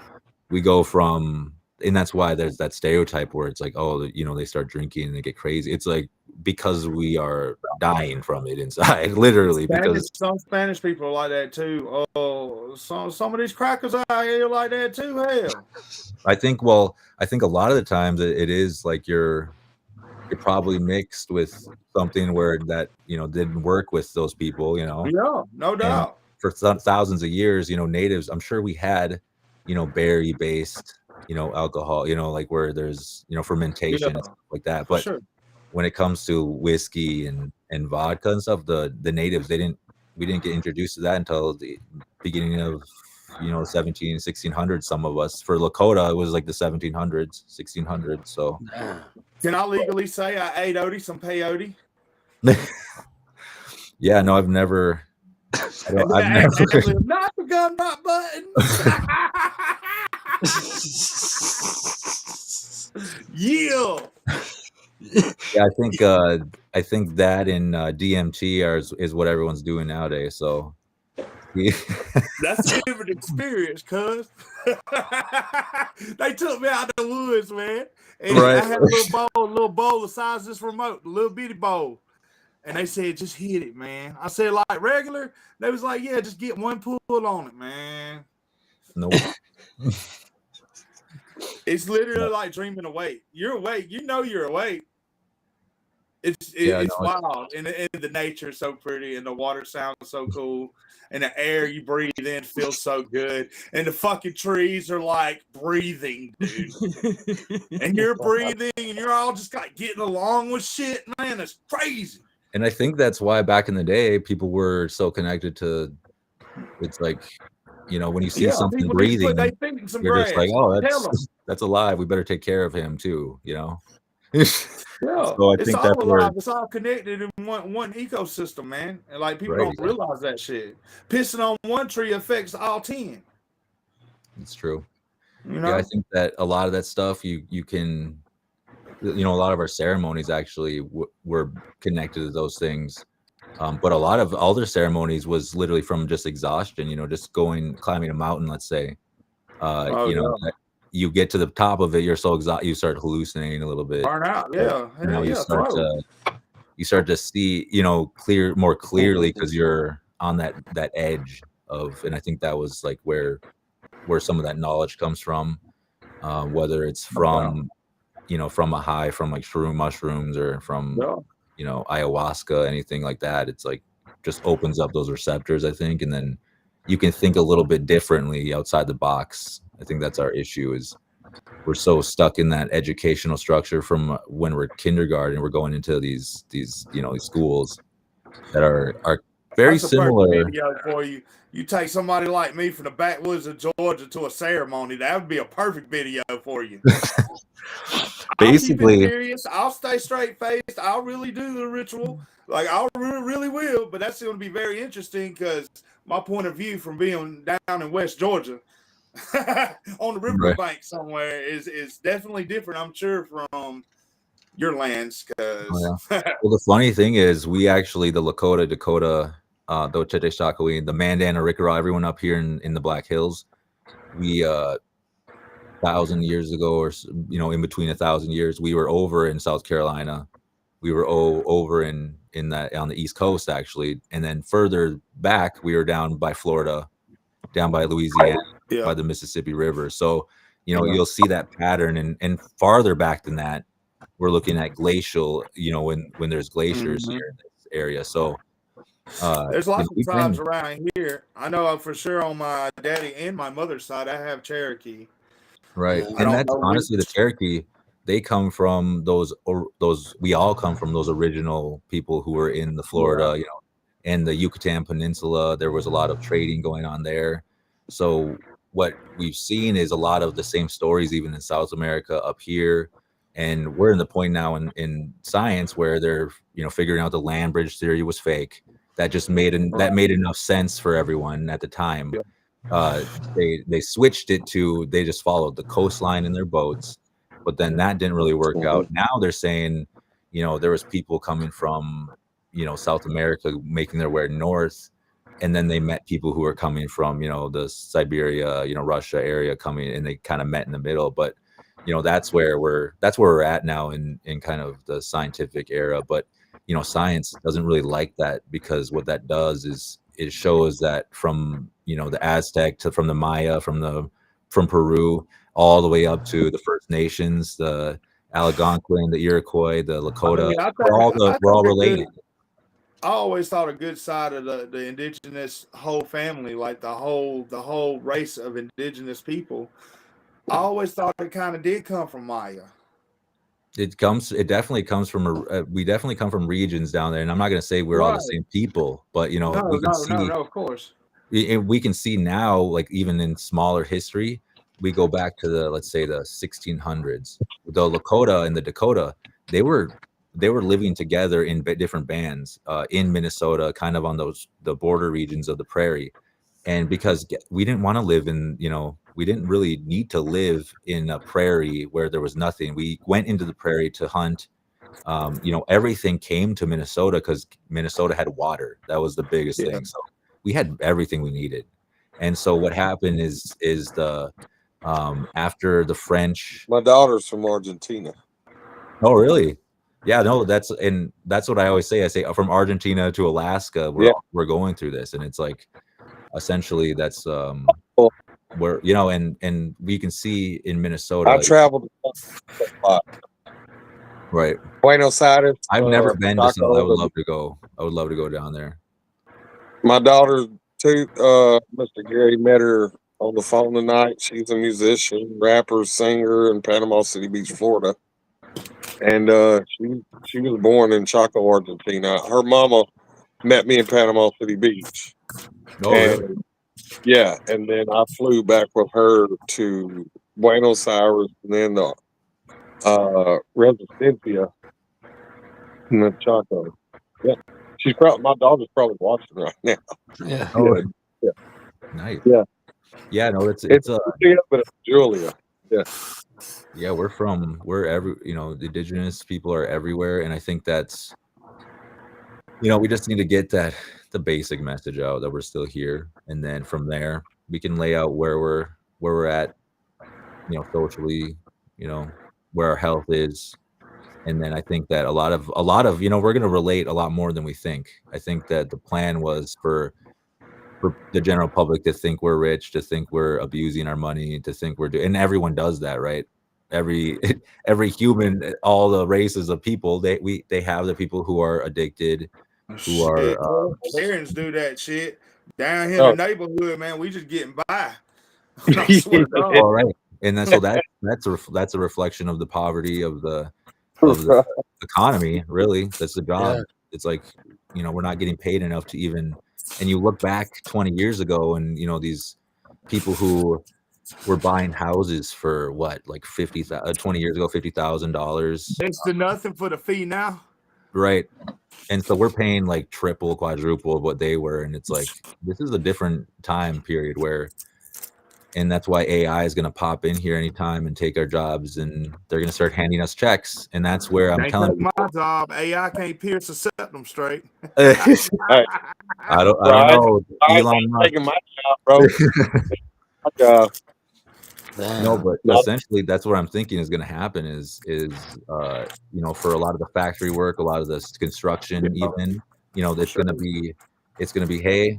we go from, and that's why there's that stereotype where it's like, oh, they start drinking and they get crazy. It's like because we are dying from it inside, literally. Because some Spanish people are like that too. Oh, some of these crackers out here like that too. Hell, I think a lot of the times it is like you're probably mixed with something where that didn't work with those people. Yeah, no doubt. And for thousands of years, natives, I'm sure we had berry based alcohol, like where there's fermentation and stuff like that. But sure. When it comes to whiskey and vodka and stuff, the natives, we didn't get introduced to that until the beginning of 1600s. Some of us, for Lakota, it was like the 1700s, 1600s. So can I legally say I ate some peyote? Yeah, no, I've never. Not the gun, not buttons. Yeah. Yeah, I think that in DMT is what everyone's doing nowadays. So that's a different experience, cuz they took me out the woods, man, and I had a little bowl the size of this remote, a little bitty bowl, and they said just hit it, man. I said like regular. They was like, yeah, just get one pull on it, man. No. It's literally like dreaming awake. You're awake. You're awake. It's wild, and the nature is so pretty, and the water sounds so cool, and the air you breathe in feels so good, and the fucking trees are like breathing, dude. And you're breathing, and you're all just like getting along with shit, man. It's crazy. And I think that's why back in the day people were so connected to. It's like, when you see something breathing, you're just like, oh, that's alive. We better take care of him too, Yeah, so I think that's alive. It's all connected in one ecosystem, man. And like people don't realize that shit. Pissing on one tree affects all 10. It's true. Yeah, I think that a lot of that stuff you can, a lot of our ceremonies actually were connected to those things. But a lot of all their ceremonies was literally from just exhaustion. Just climbing a mountain, let's say. You get to the top of it, you're so exhausted, you start hallucinating a little bit. Burn out, you start to see, more clearly because you're on that edge of, and I think that was like where some of that knowledge comes from, whether it's from, from a high, from like shroom mushrooms or from, ayahuasca, anything like that. It's like just opens up those receptors, I think, and then you can think a little bit differently outside the box. I think that's our issue, is we're so stuck in that educational structure from when we're kindergarten. We're going into these schools that are very similar. Video for you. You take somebody like me from the backwoods of Georgia to a ceremony, that would be a perfect video for you. Basically, I'll stay straight faced. I'll really do the ritual. Like I really will, but that's going to be very interesting because my point of view from being down in West Georgia on the riverbank somewhere is definitely different, I'm sure, from your lands. Well, the funny thing is, we actually, the Lakota, Dakota, the Ochete Shakawee, the Mandan, Arikara, everyone up here in the Black Hills, we 1,000 years ago, or in between 1,000 years, we were over in South Carolina. We were over in that on the East Coast, actually, and then further back we were down by Florida, down by Louisiana, by the Mississippi River. So you'll see that pattern, and farther back than that, we're looking at glacial. When there's glaciers here in this area. So there's lots of tribes around here. I know for sure on my daddy and my mother's side, I have Cherokee. Right, and that's honestly the Cherokee. They come from those. We all come from those original people who were in the Florida, and the Yucatan Peninsula. There was a lot of trading going on there. So what we've seen is a lot of the same stories, even in South America up here. And we're in the point now in science where they're, you know, figuring out the land bridge theory was fake. That just made enough sense for everyone at the time. They switched it to, they just followed the coastline in their boats, but then that didn't really work out. Now they're saying, you know, there was people coming from, you know, South America making their way north, and then they met people who were coming from, you know, the Siberia, you know, Russia area coming, and they kind of met in the middle. But you know, that's where we're at now in kind of the scientific era. But you know, science doesn't really like that, because what that does is it shows that from, you know, the Aztec to from the Maya, from Peru all the way up to the First Nations, the Algonquin, the Iroquois, the Lakota, we're all related. I always thought a good side of the indigenous whole family, like the whole race of indigenous people, I always thought it kind of did come from Maya. It definitely comes from we definitely come from regions down there, and I'm not going to say we're all the same people, but you know, no, of course. We can see now, like even in smaller history, we go back to let's say the 1600s. The Lakota and the Dakota, they were living together in different bands in Minnesota, kind of on the border regions of the prairie. And because we didn't want to live in, you know, we didn't really need to live in a prairie where there was nothing. We went into the prairie to hunt. You know, everything came to Minnesota because Minnesota had water. That was the biggest thing. So we had everything we needed. And so what happened is the after the French. My daughter's from Argentina. Oh, really? Yeah, no, that's what I always say. I say from Argentina to Alaska, we're going through this, and it's like essentially that's where, you know, and we can see in Minnesota. I traveled a lot. Right. Buenos Aires. I've never been to, so I would love to go. I would love to go down there. My daughter too, Mr. Gary, met her on the phone tonight. She's a musician, rapper, singer in Panama City Beach, Florida. And she was born in Chaco, Argentina. Her mama met me in Panama City Beach. Oh, really? Yeah, and then I flew back with her to Buenos Aires, and then the Resistencia in the Chaco. Yeah, my daughter's probably watching right now. Yeah. Oh, yeah. Nice. Yeah. Yeah, no, it's but it's Julia. Yeah. Yeah, we're you know, the indigenous people are everywhere, and I think that's, you know, we just need to get the basic message out that we're still here, and then from there we can lay out where we're at, you know, socially, you know, where our health is. And then I think that a lot of, you know, we're going to relate a lot more than we think. I think that the plan was for the general public to think we're rich, to think we're abusing our money, to think we're doing, and everyone does that, right? Every human, all the races of people, they have the people who are addicted, who are parents do that shit down here in the neighborhood, man. We just getting by. All right, and then so that's a reflection of the poverty of the economy. Really, that's the job. Yeah. It's like, you know, we're not getting paid enough to even. And you look back 20 years ago, and you know, these people who were buying houses for what, like 20 years ago, $50,000. Next to nothing for the fee now. Right. And so we're paying like triple, quadruple what they were. And it's like, this is a different time period and that's why AI is going to pop in here anytime and take our jobs, and they're going to start handing us checks. And that's where I'm telling you, my job, AI can't pierce a septum straight. I don't know. Elon Musk. Taking my job, bro. No, but essentially that's what I'm thinking is going to happen is you know, for a lot of the factory work, a lot of this construction, even, you know, it's going to be, hey,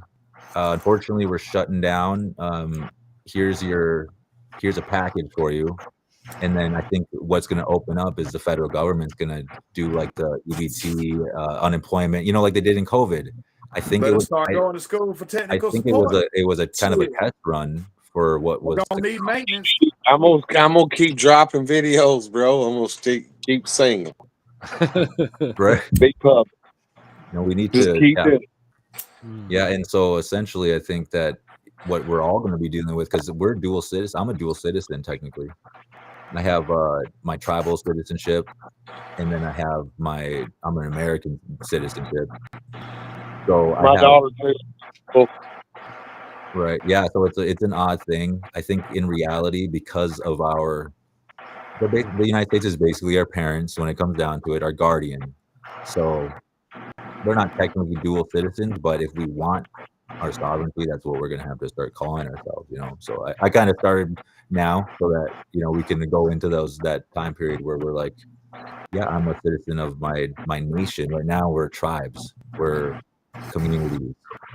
unfortunately we're shutting down. Here's a package for you. And then I think what's going to open up is the federal government's going to do like the EBT, unemployment, you know, like they did in COVID. I think it was going to school for technical I think support. it was a kind of a test run for what was. Don't need maintenance. I'm gonna keep dropping videos, bro. I'm gonna keep singing. Right. Big pub. No, we need just to keep it. Yeah, and so essentially, I think that what we're all going to be dealing with, because we're dual citizen. I'm a dual citizen technically. I have my tribal citizenship, and then I'm an American citizenship. So My daughter too. Right. Yeah. So it's an odd thing. I think in reality, because of the United States is basically our parents when it comes down to it, our guardian. So they're not technically dual citizens, but if we want our sovereignty, that's what we're going to have to start calling ourselves, So I kind of started now so that, we can go into that time period where we're like, yeah, I'm a citizen of my nation. Right now we're tribes, we're communities,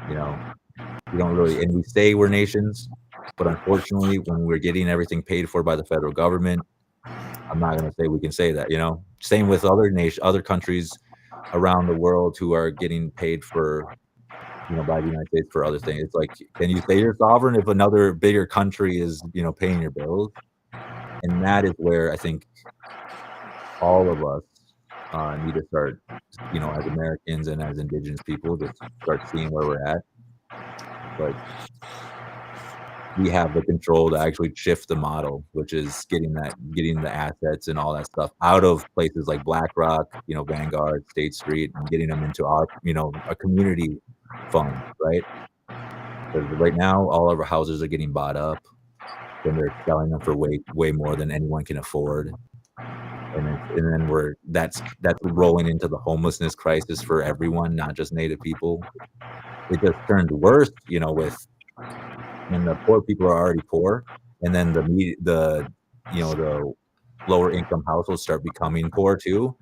we don't really, and we say we're nations, but unfortunately, when we're getting everything paid for by the federal government, I'm not going to say we can say that, Same with other countries around the world who are getting paid for, by the United States for other things. It's like, can you say you're sovereign if another bigger country is, paying your bills? And that is where I think all of us need to start, as Americans and as Indigenous people, just start seeing where we're at. But we have the control to actually shift the model, which is getting the assets and all that stuff out of places like BlackRock, Vanguard, State Street, and getting them into our, a community fund, right? Because right now, all of our houses are getting bought up, and they're selling them for way more than anyone can afford. And then that's rolling into the homelessness crisis for everyone, not just Native people. It just turned worse, when the poor people are already poor, and then the lower income households start becoming poor too.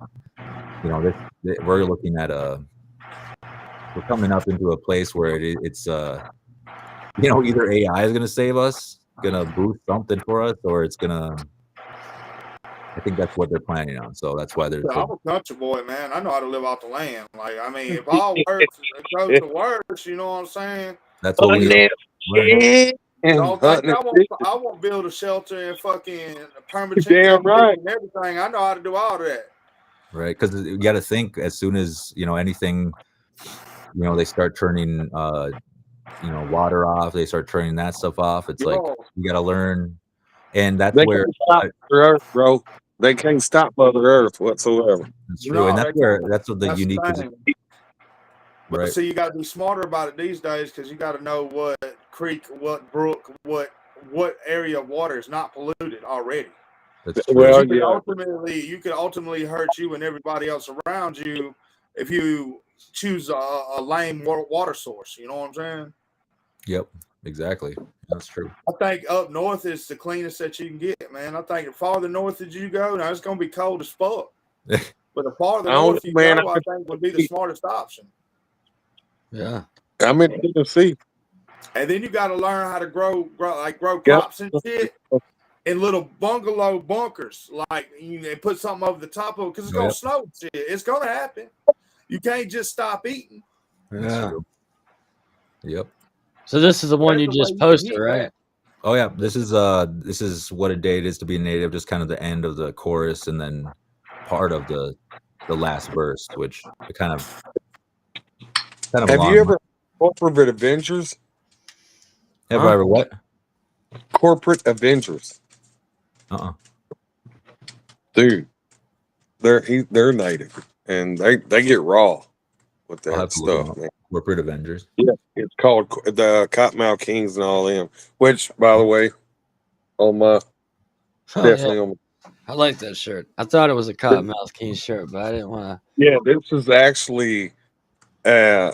We're looking at we're coming up into a place where it's either AI is going to save us, going to boost something for us, or it's going to. I think that's what they're planning on. So that's why they're. I'm a country boy, man. I know how to live off the land. Like, I mean, if all worse goes to worse, you know what I'm saying? That's what we. I won't build a shelter and fucking permit and everything. I know how to do all that. Right, because you got to think as soon as anything, they start turning water off. They start turning that stuff off. It's like you got to learn, and that's where Mother Earth, bro. They can't stop Mother Earth whatsoever. That's true, and that's what the unique is. But right. So you got to be smarter about it these days, because you got to know what creek, what brook, what area of water is not polluted already. Well, you could ultimately hurt you and everybody else around you if you choose a lame water source. You know what I'm saying? Yep, exactly. That's true. I think up north is the cleanest that you can get, man. I think the farther north that you go, now it's going to be cold as fuck. But the farther north you go, I think would be the smartest option. Yeah, I'm in Tennessee. And then you got to learn how to grow crops and shit in little bungalow bunkers. Like, you put something over the top of it, because it's going to snow and shit. It's going to happen. You can't just stop eating. Yeah. Yep. So this is the one you just posted, right? Oh yeah, this is what a day it is to be a Native. Just kind of the end of the chorus, and then part of the last verse, which kind of. Have you ever Corporate Avengers? Have I ever what? Corporate Avengers. Dude, they're Native, and they get raw with that stuff, man. Corporate Avengers. Yeah, it's called the Cottonmouth Kings and all them. Which, by the way, on my definitely on. I like that shirt. I thought it was a Cottonmouth King shirt, but I didn't want to. Yeah, this is actually a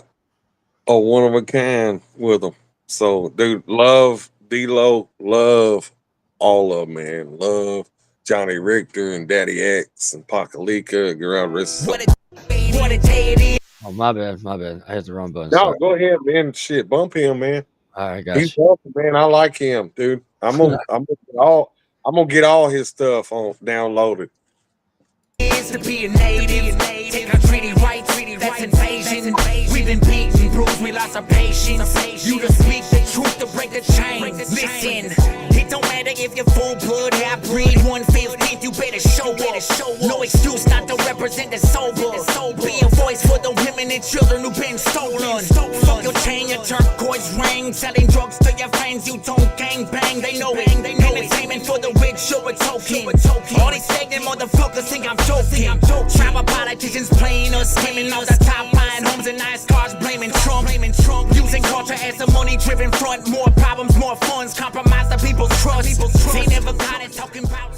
one of a kind with them. So, dude, love D-Lo, love all of them, man. Love Johnny Richter and Daddy X and Pakalika, around rest. Oh, my bad. I hit the wrong button. No, sorry. Go ahead, man. Shit, bump him, man. All right, guys. He's awesome, man. I like him, dude. I'm gonna get all his stuff downloaded. To be a native, take our treaty rights, that's invasion. We've been beaten, bruised, we lost our patience. You to speak the truth to break the chain. Listen, it don't matter if you're full blood, half breed, 1/15, you better show up. No excuse not to represent the sober. Be a voice for the women and children who've been stolen. Fuck your chain. show a token. All these stagnant motherfuckers think I'm joking. Tribal politicians playing us, claiming all the top buying homes and nice cars, blaming Trump. Using culture as a money-driven front. More problems, more funds, compromise the people's trust. They never got it talking about.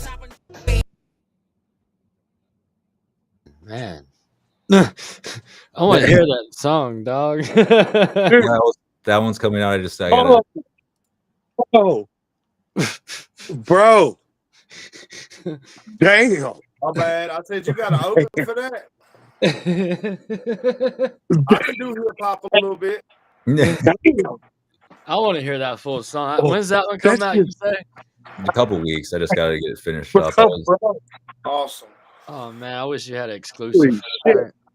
Man, I want to hear that song, dog. That one's coming out. I gotta. Oh, bro. Damn. My bad. I said you got to open for that. I can do hip hop a little bit. I want to hear that full song. When's that one come out? You say? In a couple weeks. I just gotta get it finished up. Awesome. Oh man, I wish you had an exclusive.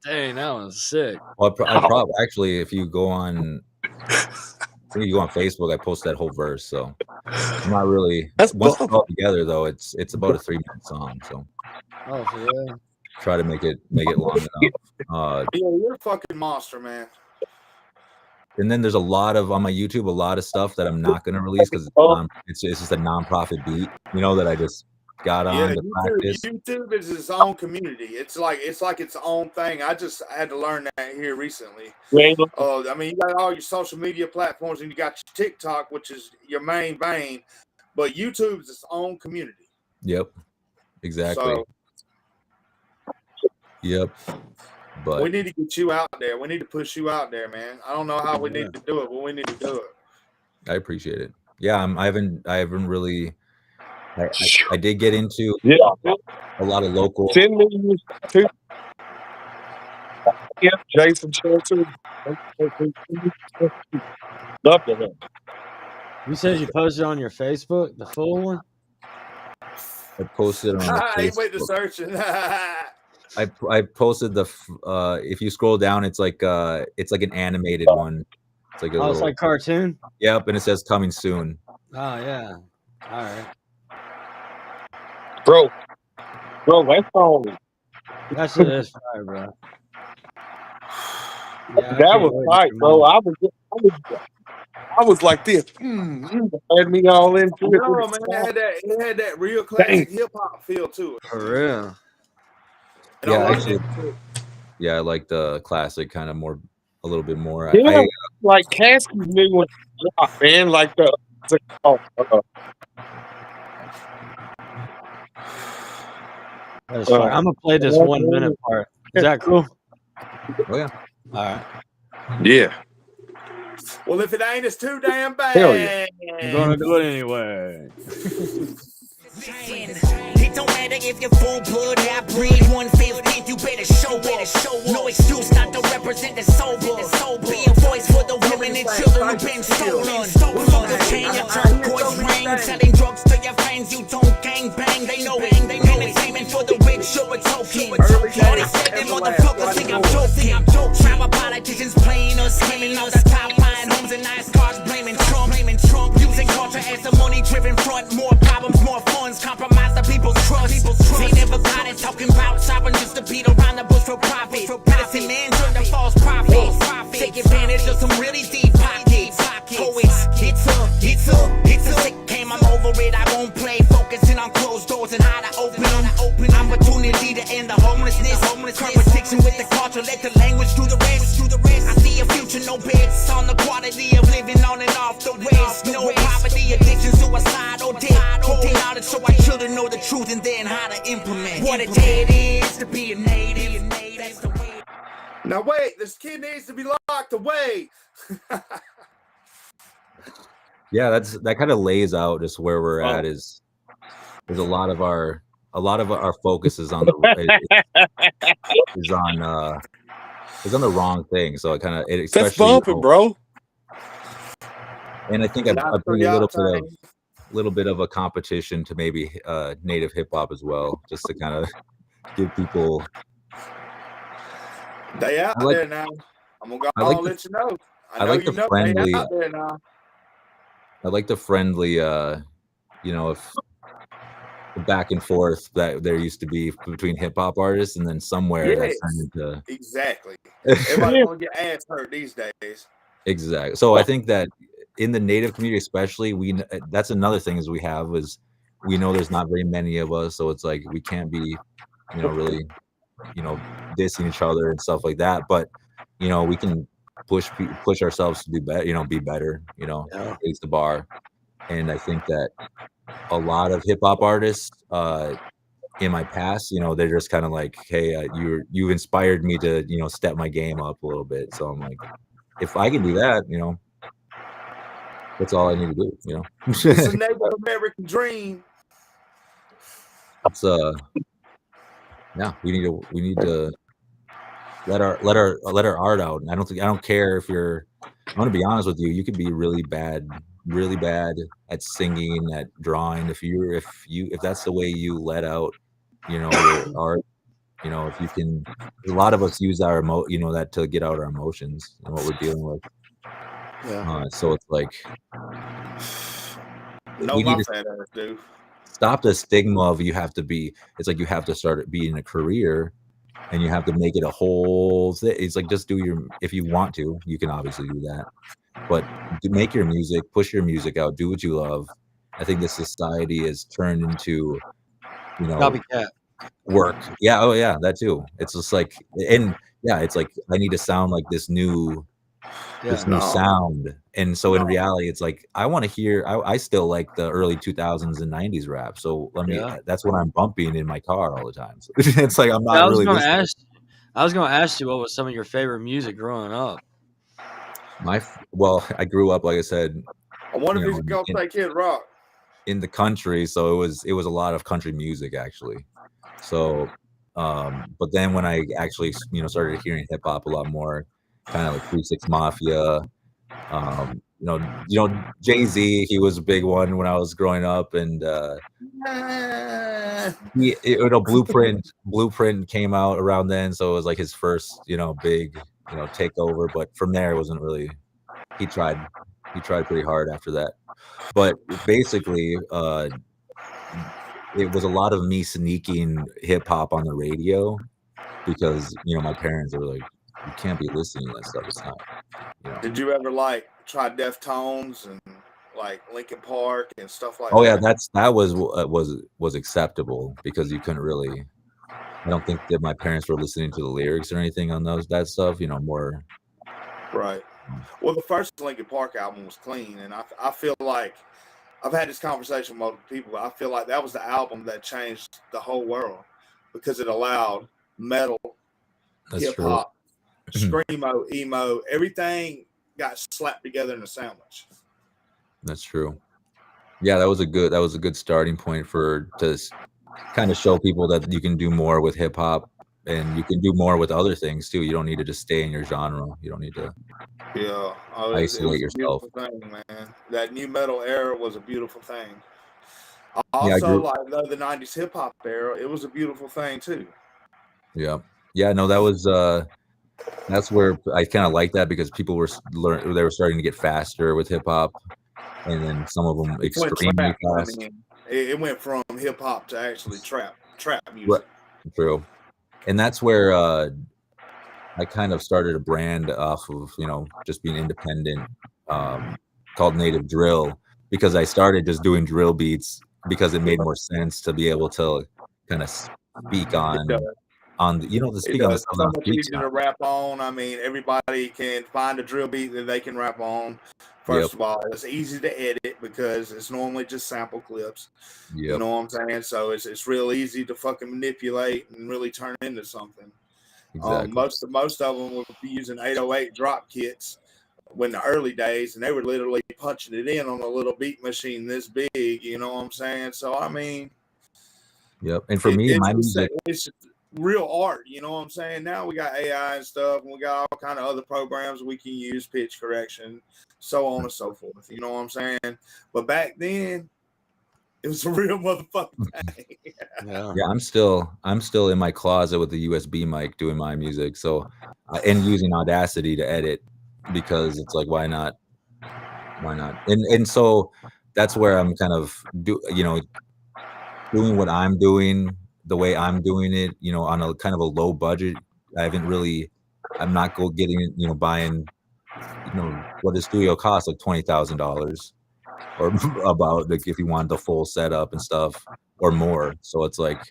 Dang, that was sick. Well, I probably actually, if you go on, Facebook, I post that whole verse. So I'm not really. That's once it's all together though, it's about a 3-minute song. So yeah. Try to make it long enough. Yeah, you're a fucking monster, man. And then there's a lot of on my YouTube, a lot of stuff that I'm not gonna release because it's just a nonprofit beat, that I just got on to practice. YouTube is its own community. It's like its own thing. I had to learn that here recently. I mean, you got all your social media platforms and you got your TikTok, which is your main vein, but YouTube is its own community. Yep, exactly. So, yep. But we need to get you out there. We need to push you out there, man. I don't know how we need to do it, but we need to do it. I appreciate it. Yeah, I haven't really. I did get into a lot of local. Send me too. Yeah, Jason Shelton. Love to. You said you posted on your Facebook, the full one? I posted on Facebook. Wait to search it. I posted if you scroll down, it's like an animated one. It's like it's like cartoon. Yep, and it says coming soon. Oh yeah. All right. Bro, that's all. That's fire, bro. Yeah, that was tight, bro. I was like this. Had me all into it. No, man, it had that real classic hip hop feel to it. For real. And I like the classic kind of more, a little bit more. Yeah, like Cassie's new one, man. Like I'm gonna play this 1 minute part. Is that cool? Oh yeah. All right. Yeah. Well, if it ain't, it's too damn bad. Hell yeah. I'm gonna do it anyway. It don't matter if you're full blood, half breed, 1/15, you better show up. No excuse not to represent the sober. Be a voice for the women and children who've been stolen. Fuck the chain, your turquoise ring, selling drugs to your friends, you don't gang bang. They know it. Entertainment for the rich, show a token. All these second motherfuckers think I'm joking. Tribal politicians playing us, claiming all the top buying homes and nice cars, blaming Trump. Using culture as a money-driven front. More problems, more funds, compromise the people's trust. They never got it talking about sovereign just to beat around the bush for profit. Medicine man turned to false prophets. Take advantage of some really deep pockets. It's a sick game, I'm over it, I won't play. Focusing on closed doors and how to open them. Opportunity to end the homelessness. Competition with the culture, let the language do the rest. I see a future, no bets on the quality of living on and off the west. No poverty, addiction, suicide, or death. Holding out it so our children know the truth and then how to implement what a day it is to be a native. That's the way. Now wait, this kid needs to be locked away. Yeah, that kind of lays out just where we're at. Is a lot of our focus is on is on the wrong thing. So it kind of especially that's bumping, bro. And I think I bring a little bit of a competition to maybe native hip hop as well, just to kind of give people. They out there now. I'm gonna let you know. I like the friendly. Out there now. I like the friendly, if the back and forth that there used to be between hip hop artists, and then somewhere that's turned into exactly. Everybody's gonna get ass hurt these days. Exactly. So I think that in the native community, especially, that's another thing is we know there's not very many of us, so it's like we can't be, you know, really, you know, dissing each other and stuff like that. But you know, we can push ourselves to do better, you know, be better, you know, raise the bar. And I think that a lot of hip hop artists in my past, you know, they're just kind of like, hey, you inspired me to, you know, step my game up a little bit. So I'm like, if I can do that, you know, that's all I need to do, you know. It's a Native American dream. It's yeah, we need to let our art out. And I don't care if you're, I'm gonna be honest with you, you could be really bad at singing, at drawing. If that's the way you let out, you know, your art, you know, if you can, a lot of us use our you know, that to get out our emotions and what we're dealing with. Yeah. So it's like, No, we need my to fat ass do. stop the stigma of it's like you have to start being a career and you have to make it a whole thing. It's like, just if you want to, you can obviously do that, but make your music, push your music out, do what you love. I think this society has turned into, you know, Copycat. work. Yeah. Oh yeah, that too. It's just like, and yeah, it's like, I need to sound like this new sound. And so in reality, it's like, I want to hear, I still like the early 2000s and 90s rap. So that's what I'm bumping in my car all the time. So it's like, I'm not really listening. I was going to ask you what was some of your favorite music growing up. Well, I grew up, like I said, I wonder if he's going to play Kid Rock in the country. So it was a lot of country music, actually. So, but then when I actually, you know, started hearing hip hop a lot more, kind of like 3 6 Mafia, you know, Jay-Z, he was a big one when I was growing up, and Blueprint came out around then, so it was like his first, you know, big, you know, takeover. But from there, it wasn't really. He tried pretty hard after that, but basically, it was a lot of me sneaking hip hop on the radio because, you know, my parents were like, you can't be listening to that stuff. It's not, you know. Did you ever like try Deftones and like Linkin Park and stuff like that? Oh yeah, that was acceptable because you couldn't really. I don't think that my parents were listening to the lyrics or anything on that stuff. You know, more. Right. Well, the first Linkin Park album was clean, and I feel like I've had this conversation with multiple people. I feel like that was the album that changed the whole world because it allowed metal, hip hop, screamo, emo, everything got slapped together in a sandwich. That's true. Yeah, that was a good starting point to kind of show people that you can do more with hip hop and you can do more with other things too. You don't need to just stay in your genre. You don't need to isolate yourself. Thing, man. That new metal era was a beautiful thing. Also, like the 90s hip hop era, it was a beautiful thing too. Yeah. Yeah, no, that was that's where I kind of like that because people were starting to get faster with hip hop, and then some of them extremely fast. I mean, it went from hip hop to actually trap music. Right. True. And that's where I kind of started a brand off of, you know, just being independent, called Native Drill, because I started just doing drill beats because it made more sense to be able to kind of speak on the, you know, the speak on the so much easier to rap on. I mean, everybody can find a drill beat that they can rap on. First of all, it's easy to edit because it's normally just sample clips. You know what I'm saying? So it's real easy to fucking manipulate and really turn into something. Exactly. Most of them would be using 808 drop kits when the early days, and they were literally punching it in on a little beat machine this big. You know what I'm saying? So I mean, yep. And for me, my music, it's real art. You know what I'm saying? Now we got AI and stuff, and we got all kind of other programs we can use, pitch correction, so on and so forth. You know what I'm saying? But back then, it was a real motherfucking thing. Yeah, I'm still in my closet with the USB mic doing my music. So, and using Audacity to edit because it's like, why not? And so that's where I'm kind of doing what I'm doing the way I'm doing it, you know, on a kind of a low budget. I'm not getting, you know, buying, you know, what a studio costs, like $20,000. or about like if you want the full setup and stuff or more. So it's like,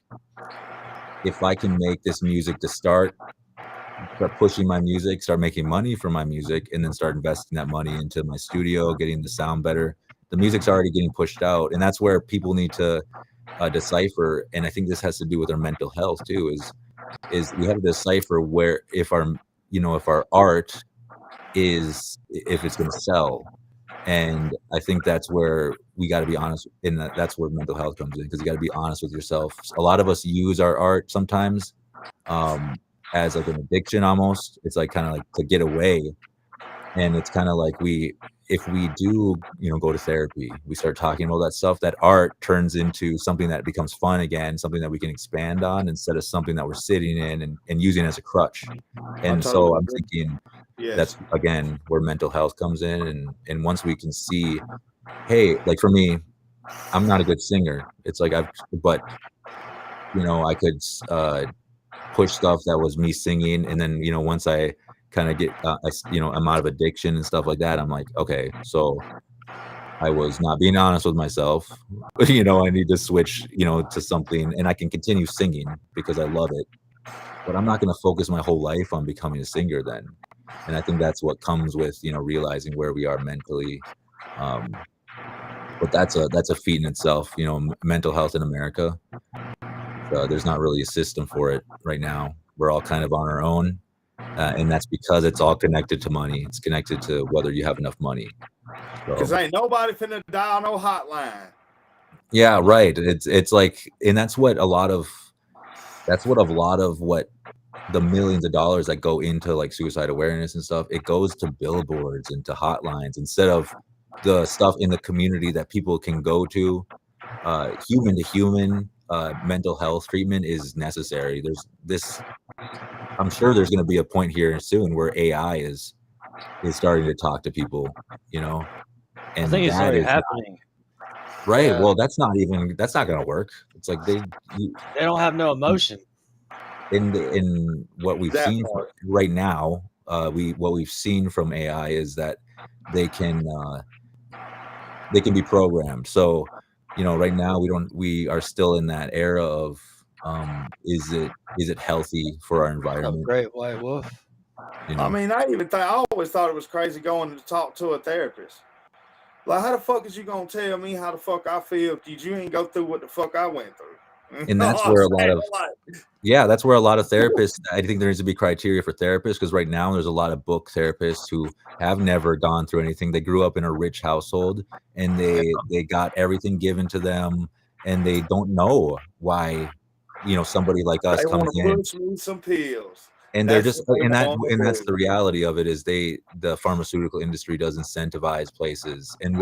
if I can make this music to start pushing my music, start making money from my music, and then start investing that money into my studio, getting the sound better, the music's already getting pushed out. And that's where people need to decipher. And I think this has to do with our mental health too, is we have to decipher where, if our art is, if it's going to sell. And I think that's where we got to be honest, and that's where mental health comes in, because you got to be honest with yourself. A lot of us use our art sometimes as like an addiction almost. It's like kind of like to get away. And it's kind of like if we do, go to therapy, we start talking about that stuff, that art turns into something that becomes fun again, something that we can expand on, instead of something that we're sitting in and using as a crutch. And so I'm thinking that's, again, where mental health comes in. And once we can see, hey, like for me, I'm not a good singer. It's like I could push stuff that was me singing. And then, once I kind of get, I'm out of addiction and stuff like that, I'm like, okay, so I was not being honest with myself. I need to switch, to something, and I can continue singing because I love it. But I'm not going to focus my whole life on becoming a singer then. And I think that's what comes with, realizing where we are mentally. But that's a feat in itself, mental health in America. There's not really a system for it right now. We're all kind of on our own. And that's because it's all connected to money. It's connected to whether you have enough money. Because ain't nobody finna dial no hotline. Yeah, right. It's like, and that's what a lot of what the millions of dollars that go into like suicide awareness and stuff, it goes to billboards and to hotlines instead of the stuff in the community that people can go to. Human to human mental health treatment is necessary. I'm sure there's going to be a point here soon where AI is starting to talk to people, and I think it's already happening. Right. Yeah. Well, that's not going to work. It's like they don't have no emotion. In what we've seen right now, what we've seen from AI is that they can be programmed. So, right now we are still in that era of is it healthy for our environment? Great white wolf. I mean, I always thought it was crazy going to talk to a therapist. Like, how the fuck is you gonna tell me how the fuck I feel if you ain't go through what the fuck I went through? And that's where that's where a lot of therapists, I think there needs to be criteria for therapists, because right now there's a lot of book therapists who have never gone through anything. They grew up in a rich household and they got everything given to them, and they don't know why, somebody like us comes in. Push me some pills. And they're just, and that's the reality of it, is the pharmaceutical industry does incentivize places, and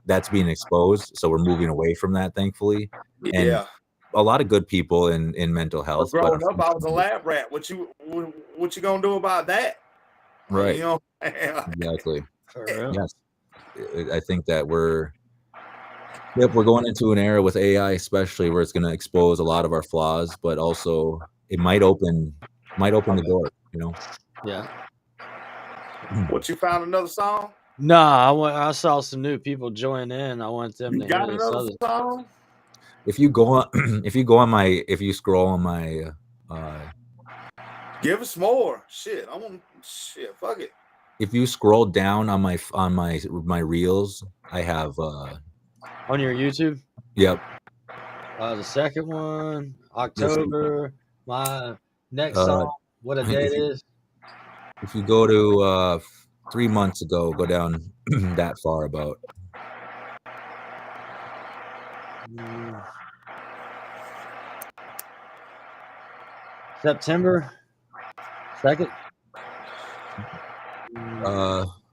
that's being exposed. So we're moving away from that, thankfully. And yeah, a lot of good people in mental health. Growing up, I was a lab rat. What you gonna do about that? Right. Exactly. Yes. I think that we're going into an era with AI, especially, where it's going to expose a lot of our flaws, but also it might open the door, Yeah. What, you found another song? Nah, I saw some new people join in. I want them to got another song. If you scroll on my give us more. Shit. Fuck it. If you scroll down on my reels, I have on your YouTube? Yep. The second one, October, my next song, what a day it is. If you go to 3 months ago, go down that far about. September 2nd.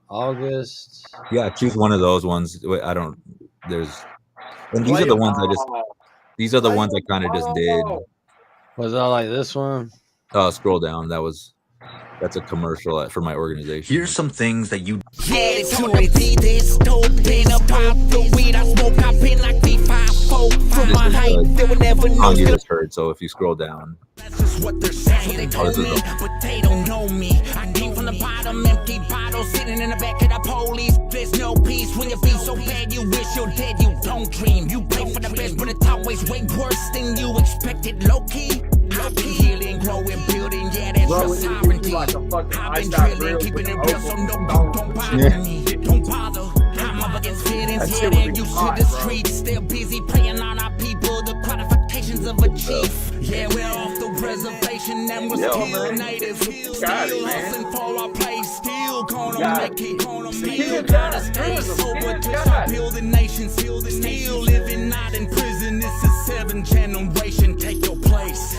August. Yeah, choose one of those ones. I don't. And these are the ones I just. These are the ones I kind of just did. Was that like this one? Scroll down. That was. That's a commercial for my organization. Here's some things that you this dope in about the weed I smoke. I've been like V54 from my height. They would never know. You just heard. So if you scroll down, that's just what they're saying. They told me, but they don't know me. I came from the bottom, empty bottle sitting in the back of the police. There's no peace when you be so bad. You wish you're dead. You don't dream. You pray for the best, but it's always way worse than you expected. Low key. I've been healing, growing, building, yeah, that's your sovereignty. I've been drilling, keeping it real, so no, don't bother me. Don't bother. I'm up against feelings, yeah, they're used to the streets. Still busy preying on our people, the qualifications of a chief. Yeah, we're off the reservation and we're still native. Still hustling for our place, still gonna make it. Still gotta stay sober, just building nations. Still living, not in prison. This is 7th generation, take your place.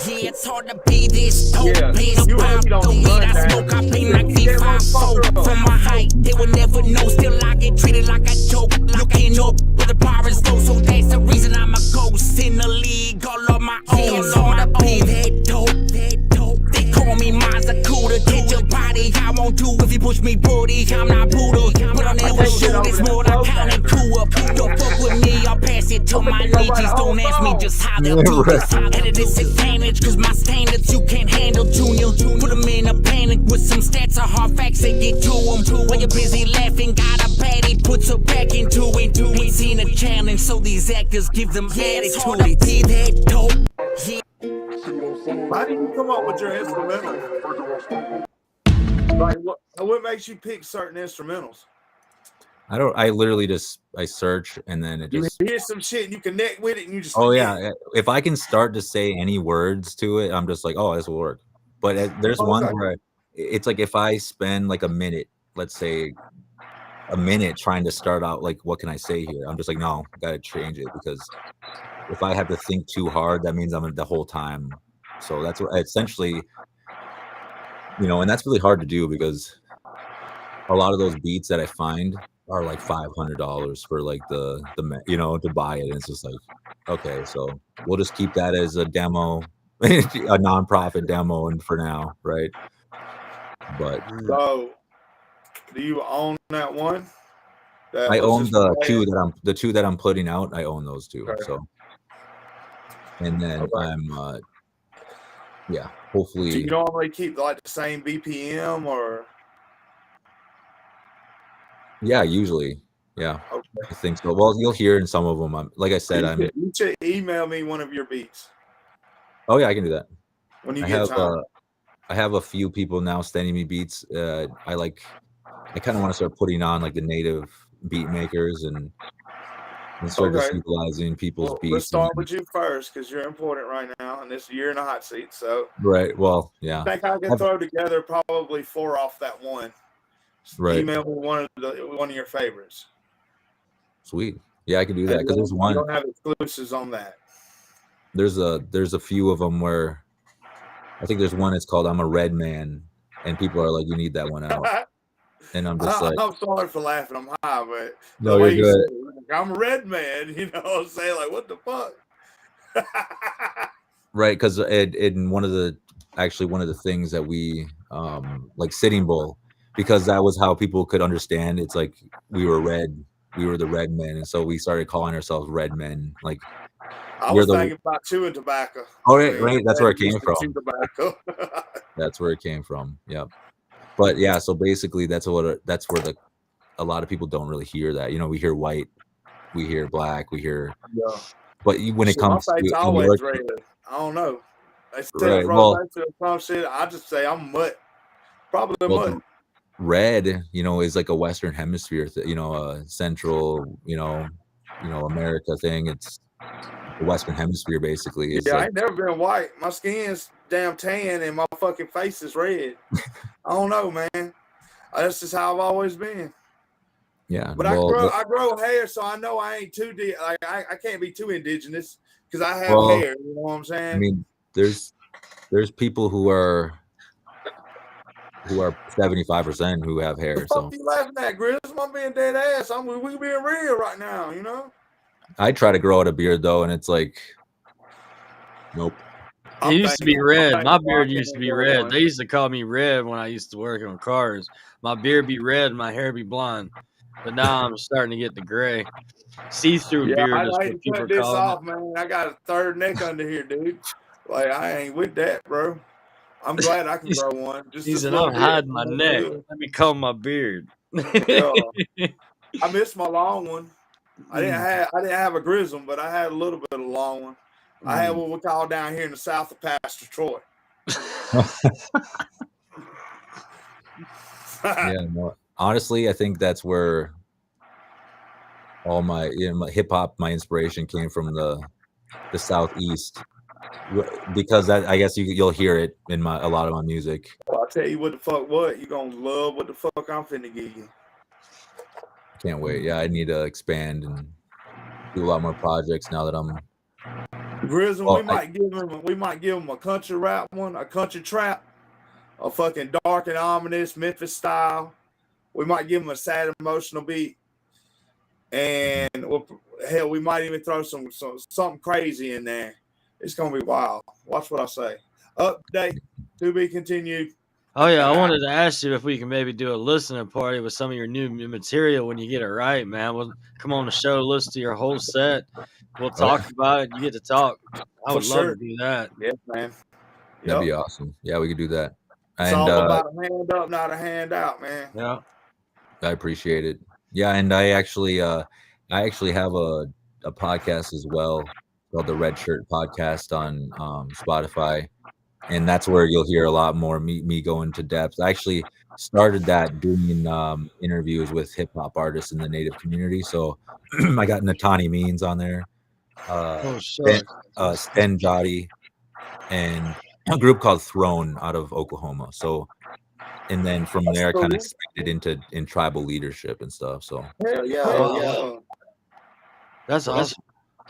Yeah, it's hard to be this dope. Paid about the weed I smoke. I been like V54 from my height. They would never know. Still, I get treated like a joke. Looking up, but the bar is low, so that's the reason I'm a ghost in the league. All of my own. Yeah, it's hard to be that dope. They call me Mazakuda. Get your body. I won't do if you push me, booty. I'm not Buddha, but I'll never shoot. It's more like counting crew up. Don't fuck with me. I'll pass it to my nieces. Don't ask me just how they'll do this. At a disadvantage, cause my standards you can't handle, Junior. Put them in a panic with some stats or hard facts and get to them. While you're busy laughing, got a baddie, puts her back into it. Ain't seen a challenge, so these actors give them attitude. They be that dope. Yeah. How did you come up with your instrumentals? Like, what makes you pick certain instrumentals? I literally just search and then it just you hear some shit and you connect with it and you just if I can start to say any words to it, I'm just like, oh, this will work. But there's one where it's like if I spend like a minute, let's say a minute trying to start out like what can I say here, I'm just like, no, I gotta change it, because if I have to think too hard, that means I'm the whole time. So that's what essentially, and that's really hard to do, because a lot of those beats that I find are like $500 for like the to buy it. And it's just like, okay, so we'll just keep that as a demo, a non-profit demo, and for now, right? But so, do you own that one? I own the two that I'm putting out. I own those two. Okay. So, and then I'm hopefully. Do you normally keep like the same BPM or? Yeah, usually. Yeah, okay. I think so. Well, you'll hear in some of them. Like I said, you should email me one of your beats. Oh yeah, I can do that. When you get time. I have a few people now sending me beats. I kind of want to start putting on like the native beat makers and start just utilizing people's beats. Let's start with you first, because you're important right now, and you're in a hot seat. So right. Well, yeah. I think I can throw together probably 4 off that one. Right. Email me one of your favorites. Sweet. Yeah, I can do that, because there's one. You don't have exclusives on that. There's a few of them where I think there's one. It's called "I'm a Red Man," and people are like, "You need that one out." And I'm just like, I'm sorry for laughing. I'm high, but no, you're good. I'm a red man. You know what I'm saying? Like, what the fuck? Right, because in one of the things that we like Sitting Bull, because that was how people could understand. It's like we were the red men, and so we started calling ourselves Red Men. Like I was thinking about chewing tobacco. Oh, right. That's where it came from. That's where it came from. Yep. But yeah, so basically that's where a lot of people don't really hear that. We hear white, we hear black, we hear. Yeah. But when it comes to always red. I don't know. They say some shit. I just say I'm mutt. Probably mutt. Red, is like a Western Hemisphere, Central, America thing. It's the Western Hemisphere basically. It's I ain't never been white. My skin's damn tan and my fucking face is red. I don't know, man. That's just how I've always been. Yeah, but I grow hair, so I know I ain't too I can't be too indigenous because I have hair. You know what I'm saying? I mean, there's people who are 75% who have hair. What the fuck you laughing at, Grizz? I'm being dead ass. We being real right now, I try to grow out a beard though, and it's like, nope. It used to be red. My beard used to be red. They used to call me red when I used to work on cars. My beard be red and my hair be blonde. But now I'm starting to get the gray. See-through beard I'd is like what to people cut this call off, man. I got a third neck under here, dude. Like, I ain't with that, bro. I'm glad I can grow one. Just He a said, little I'm bit. hiding my neck. Let me comb my beard. Yeah. I missed my long one. I didn't have a grizzle, but I had a little bit of long one. I had what we call down here in the south of Pastor Troy. Yeah, no, honestly, I think that's where all my, my hip hop, my inspiration came from the Southeast, because that, I guess you'll hear it in a lot of my music. Well, I'll tell you what the fuck what. You're going to love what the fuck I'm finna give you. Can't wait. Yeah, I need to expand and do a lot more projects now that I'm Grizzle, we might give him a country rap one, a country trap, a fucking dark and ominous Memphis style. We might give him a sad emotional beat. And hell, we might even throw something crazy in there. It's gonna be wild. Watch what I say. Update to be continued. Oh yeah, I wanted to ask you if we can maybe do a listening party with some of your new material when you get it right, man. We'll come on the show, listen to your whole set. We'll talk about it. You get to talk. I would love to do that. Yeah, man. That'd be awesome. Yeah, we could do that. It's all about a hand up, not a hand out, man. Yeah. I appreciate it. Yeah, and I actually have a podcast as well called the Red Shirt Podcast on Spotify, and that's where you'll hear a lot more me go into depth. I actually started that doing interviews with hip hop artists in the Native community. So I got Natani Means on there, Sten Jotty, and a group called Throne out of Oklahoma. So, and then from there, I kind of expanded in tribal leadership and stuff. So, hell yeah. That's awesome.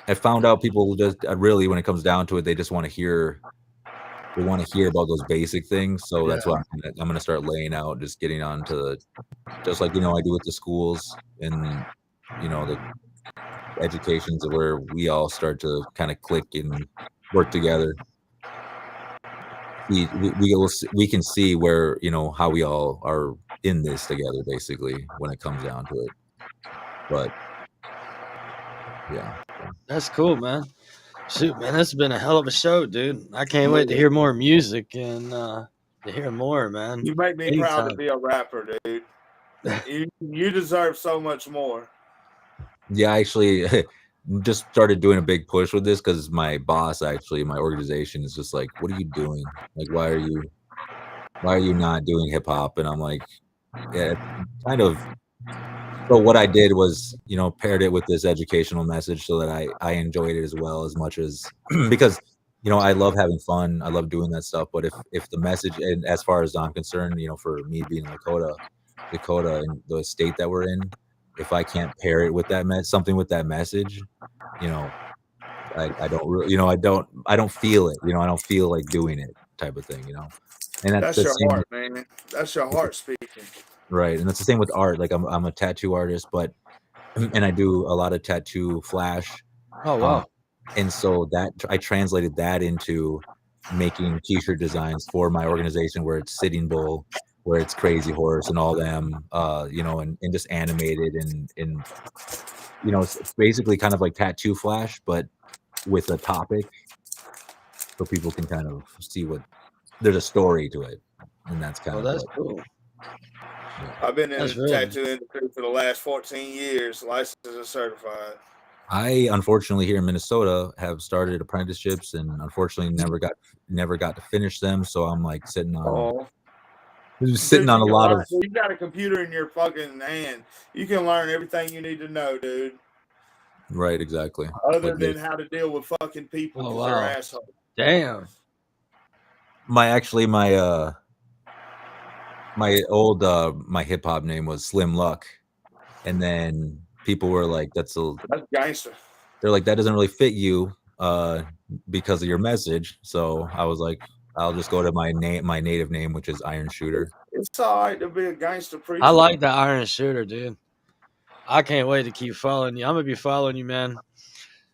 I found out people just really, when it comes down to it, they just want to hear. They want to hear about those basic things. So that's why I'm gonna start laying out, just getting on to just like I do with the schools and the educations where we all start to kind of click and work together. We can see where how we all are in this together, basically, when it comes down to it. But yeah, that's cool, man. Shoot, man, that's been a hell of a show, dude. I can't wait to hear more music and to hear more, man. You make me proud to be a rapper, dude. You deserve so much more. Yeah, I actually just started doing a big push with this because my boss, my organization, is just like, "What are you doing? Like, why are you not doing hip hop?" And I'm like, yeah, kind of. So what I did was, paired it with this educational message so that I enjoyed it as well, as much as because I love having fun, I love doing that stuff. But if the message, and as far as I'm concerned, for me being in Dakota and the state that we're in, if I can't pair it with that something with that message, I don't really, I don't feel it, I don't feel like doing it, type of thing, And that's your heart, man. That's your heart speaking. Right, and that's the same with art. Like I'm a tattoo artist, and I do a lot of tattoo flash. Oh wow! And so that I translated that into making T-shirt designs for my organization, where it's Sitting Bull, where it's Crazy Horse, and all them, and just animated and it's basically kind of like tattoo flash, but with a topic, so people can kind of see there's a story to it, and that's kind of that's cool. I've been in the tattoo industry for the last 14 years, licensed and certified. I unfortunately here in Minnesota have started apprenticeships, and unfortunately never got to finish them. So I'm like sitting on a lot of. You got a computer in your fucking hand. You can learn everything you need to know, dude. Right, exactly. Other than how to deal with fucking people. Oh wow! They're assholes. Damn. My hip hop name was Slim Luck, and then people were like, "That's gangster." They're like, "That doesn't really fit you because of your message." So I was like, "I'll just go to my native name, which is Iron Shooter." It's all right to be a gangster preacher. I like the Iron Shooter, dude. I can't wait to keep following you. I'm gonna be following you, man.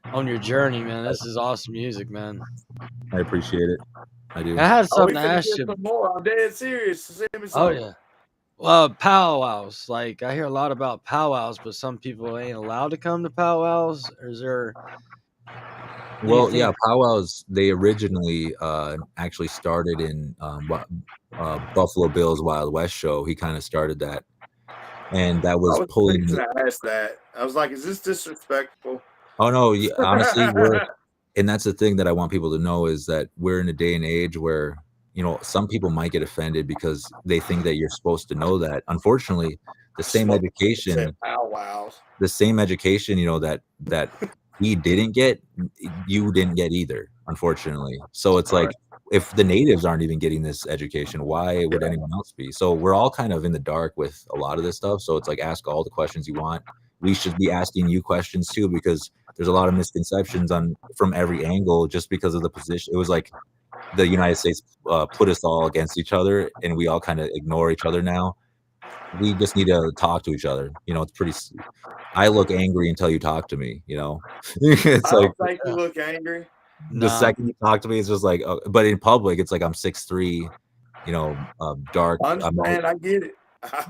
on your journey, man. This is awesome music, man. I appreciate it. I do. I had Oh, we something to finna ask get you. some more. I'm dead serious. Send me Oh some. yeah. Well, powwows. Like I hear a lot about powwows, but some people ain't allowed to come to powwows. Or is there? Well, yeah, powwows. They originally actually started in Buffalo Bill's Wild West show. He kind of started that, and that was I was pulling. fixing to ask that. I was like, is this disrespectful? Oh no, honestly, and that's the thing that I want people to know is that we're in a day and age where, you know, some people might get offended because they think that you're supposed to know that. Unfortunately, the same education, you know, that he didn't get, you didn't get either, unfortunately. So it's like, if the natives aren't even getting this education, why would anyone else be? So we're all kind of in the dark with a lot of this stuff. So it's like, ask all the questions you want. We should be asking you questions too, because there's a lot of misconceptions from every angle just because of the position. It was like the United States put us all against each other, and we all kind of ignore each other now. We just need to talk to each other. You know, it's pretty. I look angry until you talk to me. You know, it's I like don't think you look angry. the second you talk to me, it's just like, but in public, it's like I'm 6'3", you know, dark. I understand. I get it.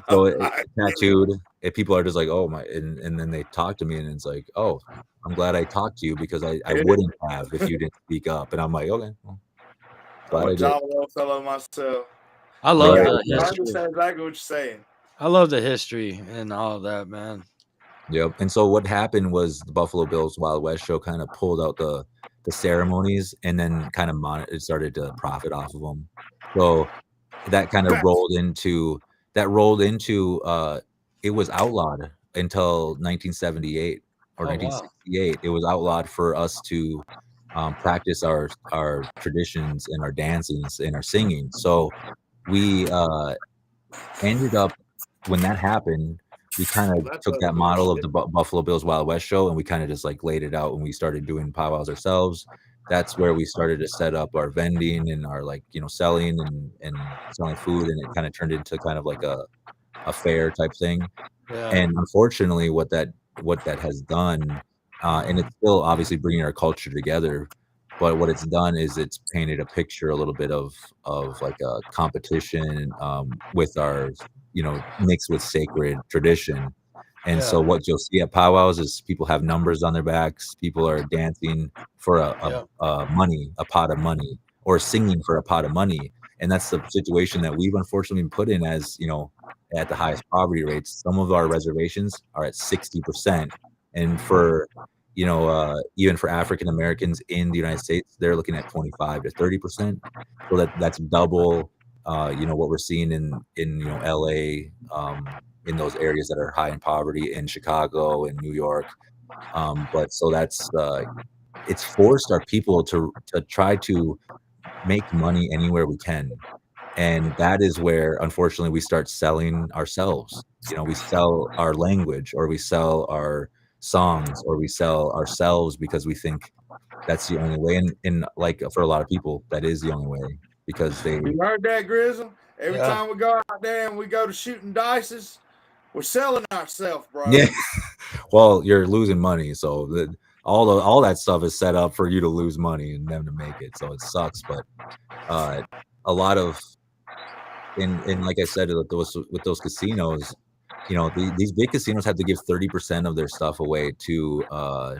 So tattooed. If people are just like, oh my, and then they talk to me, and it's like, oh, I'm glad I talked to you because I wouldn't have if you didn't speak up. And I'm like, okay, well, glad I did. I'm a jolly old fellow myself. I love I the history. understand exactly what you're saying. I love the history and all of that, man. Yep. And so what happened was the Buffalo Bill's Wild West show kind of pulled out the ceremonies, and then kind of it started to profit off of them. So that kind of rolled into it was outlawed until 1978 or 1968. It was outlawed for us to practice our traditions and our dancings and our singing. So we ended up, when that happened, we kind of took that model of the Buffalo Bill's Wild West show, and we kind of just like laid it out, and we started doing powwows ourselves. That's where we started to set up our vending and our, like, you know, selling and selling food, and it kind of turned into kind of like a fair type thing. And unfortunately, what that has done, and it's still obviously bringing our culture together, but what it's done is it's painted a picture a little bit of like a competition with our, you know, mixed with sacred tradition. And so what you'll see at powwows is people have numbers on their backs. People are dancing for a pot of money, or singing for a pot of money. And that's the situation that we've unfortunately been put in, as, you know, at the highest poverty rates. Some of our reservations are at 60%. And for, you know, even for African Americans in the United States, they're looking at 25 to 30%. So that's double, you know, what we're seeing in you know, LA, in those areas that are high in poverty, in Chicago and New York. But so that's it's forced our people to try to make money anywhere we can. And that is where, unfortunately, we start selling ourselves. You know, we sell our language, or we sell our songs, or we sell ourselves, because we think that's the only way. And like, for a lot of people, that is the only way, because they. You heard that, Grizzle? Every time we go out there and we go to shooting dices, we're selling ourselves, bro. Yeah. Well, you're losing money, so all that stuff is set up for you to lose money and them to make it. So it sucks, but a lot of. And like I said, with those casinos, you know, these big casinos have to give 30% of their stuff away to a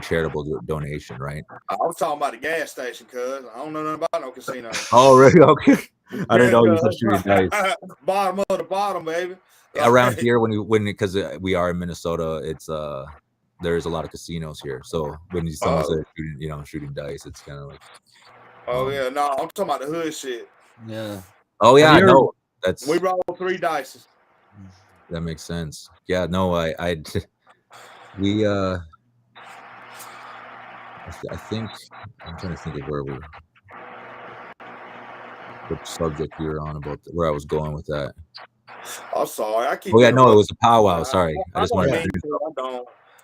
charitable donation, right? I was talking about the gas station, cuz I don't know nothing about no casinos. Oh, really? Okay. I didn't know you said shooting dice. Bottom of the bottom, baby. Around here, because we are in Minnesota, it's there's a lot of casinos here. So when someone says shooting dice, it's kind of like. Oh yeah, no, I'm talking about the hood shit. Yeah. Oh yeah, no, we roll 3 dice. That makes sense. Yeah, no, I think I'm trying to think of what subject we were on, about where I was going with that. I'm sorry, I keep. Oh yeah, no, it was a powwow. Sorry, I just wanted to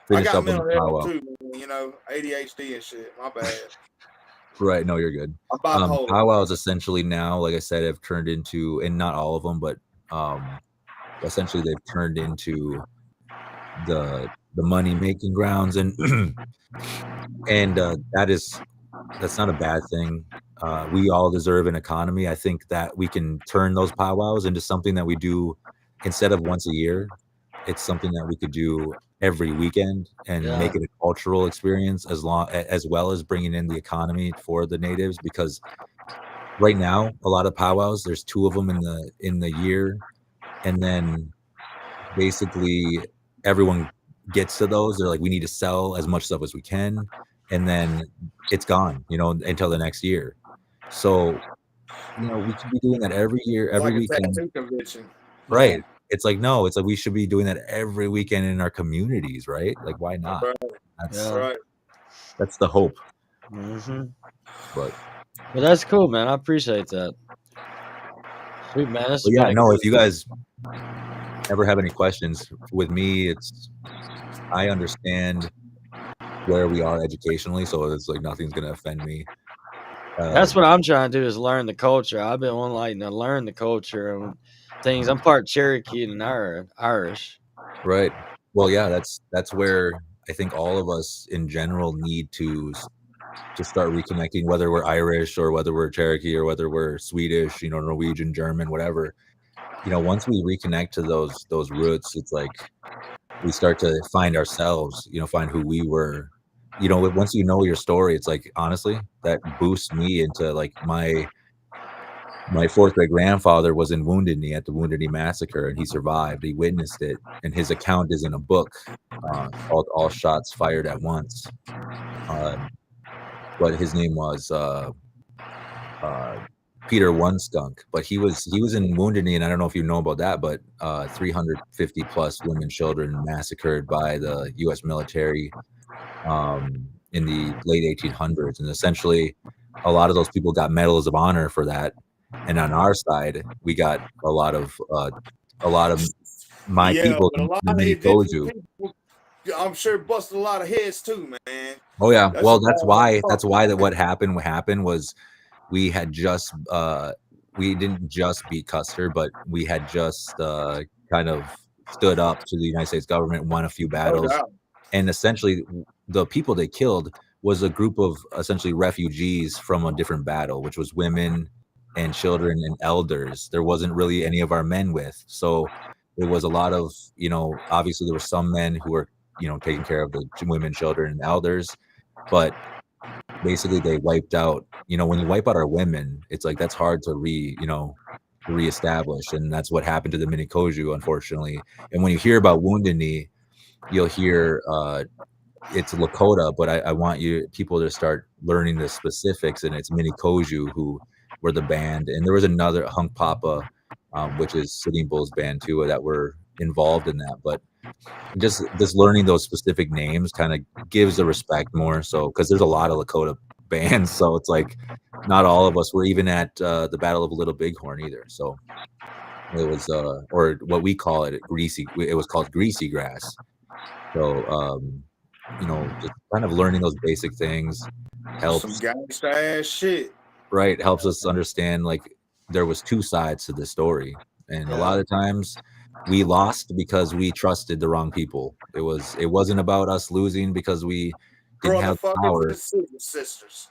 finish up on the powwow too. You know, ADHD and shit. My bad. Right, no, you're good. Powwows essentially now, like I said, have turned into, and not all of them, but essentially they've turned into the money making grounds. And And that's not a bad thing. We all deserve an economy. I think that we can turn those powwows into something that we do instead of once a year. It's something that we could do every weekend and make it a cultural experience, as well as bringing in the economy for the natives. Because right now, a lot of powwows, there's 2 of them in the year, and then basically everyone gets to those. They're like, we need to sell as much stuff as we can, and then it's gone, until the next year. So, we should be doing that every year, every weekend. Tattoo convention. Right. Yeah. It's like, no, it's like we should be doing that every weekend in our communities, right? Like, why not? Right. That's the hope. Mm-hmm. But that's cool, man. I appreciate that. Sweet, man. If you guys ever have any questions with me, I understand where we are educationally, so it's like nothing's gonna offend me. That's what I'm trying to do, is learn the culture. I've been wanting to learn the culture and things. I'm part Cherokee and Irish. Right. Well, yeah, that's where I think all of us in general need to start reconnecting, whether we're Irish or whether we're Cherokee or whether we're Swedish, Norwegian, German, whatever. Once we reconnect to those roots, it's like we start to find ourselves, find who we were. Once you know your story, it's like, honestly, that boosts me into like my 4th great grandfather was in Wounded Knee at the Wounded Knee massacre, and he survived. He witnessed it, and his account is in a book called All Shots Fired at Once. But his name was Peter One Skunk. But he was in Wounded Knee, and I don't know if you know about that, but 350 plus women, children massacred by the U.S. military in the late 1800s, and essentially a lot of those people got medals of honor for that. And on our side, we got a lot of my people. I'm sure busted a lot of heads too, man. Oh yeah, well that's why what happened was we had just we didn't just beat Custer, but we had just kind of stood up to the United States government, won a few battles, and essentially the people they killed was a group of essentially refugees from a different battle, which was women and children and elders. There wasn't really any of our men with, so it was a lot of, obviously there were some men who were, taking care of the women, children, and elders, but basically they wiped out, when you wipe out our women, it's like that's hard to reestablish, and that's what happened to the Minikoju, unfortunately. And when you hear about Wounded Knee, you'll hear it's Lakota, but I want people to start learning the specifics, and it's Minikoju who were the band, and there was another Hunk Papa, which is Sitting Bull's band too, that were involved in that. But just learning those specific names kind of gives the respect more, so because there's a lot of Lakota bands, so it's like not all of us were even at the Battle of Little Bighorn either. So it was or what we call it, it was called Greasy Grass. So just kind of learning those basic things helps. Some gangsta ass shit. Right, helps us understand like there was 2 sides to the story, and a lot of the times we lost because we trusted the wrong people. It wasn't about us losing because we didn't have power. Sisters.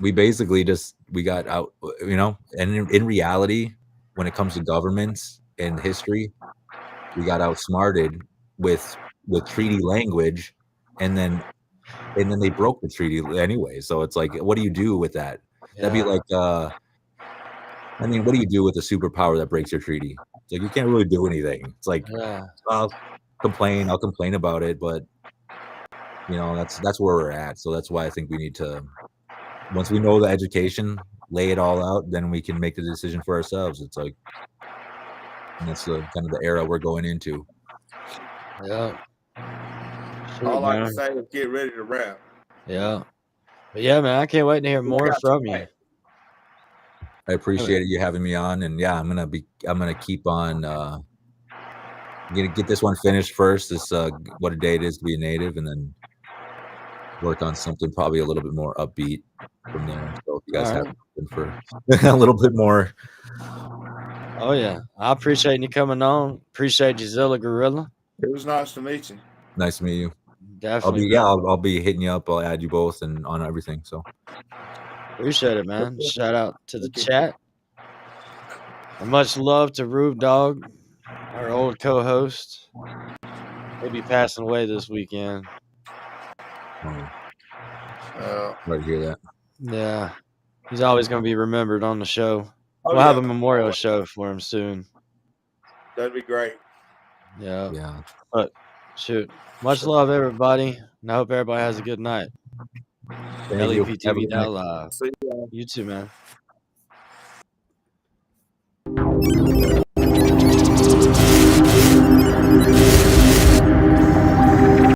We basically we got out, and in reality, when it comes to governments and history, we got outsmarted with treaty language, and then they broke the treaty anyway. So it's like, what do you do with that? That'd be like, what do you do with a superpower that breaks your treaty? It's like, you can't really do anything. It's like, I'll complain about it, but that's where we're at. So that's why I think we need to, once we know the education, lay it all out, then we can make the decision for ourselves. It's like, and that's the kind of the era we're going into. Yeah. All I can say is get ready to rap. Yeah. But yeah, man, I can't wait to hear more from you. I appreciate you having me on, and I'm gonna keep on get this one finished first. This what a day it is to be a native, and then work on something probably a little bit more upbeat from there. So if you guys have something for a little bit more. Oh yeah, I appreciate you coming on. Appreciate you, Zilla Gorilla. It was nice to meet you. Nice to meet you. Definitely. I'll be hitting you up. I'll add you both and on everything. So appreciate it, man. Shout out to the chat. And much love to Rube Dog, our old co-host. He'll be passing away this weekend. right to hear that. Yeah. He's always going to be remembered on the show. We'll have a memorial show for him soon. That'd be great. Yeah. Yeah. But shoot. Much love, everybody. And I hope everybody has a good night. Thank you. Have a good night. LEPtv.Live. See ya. You too, man.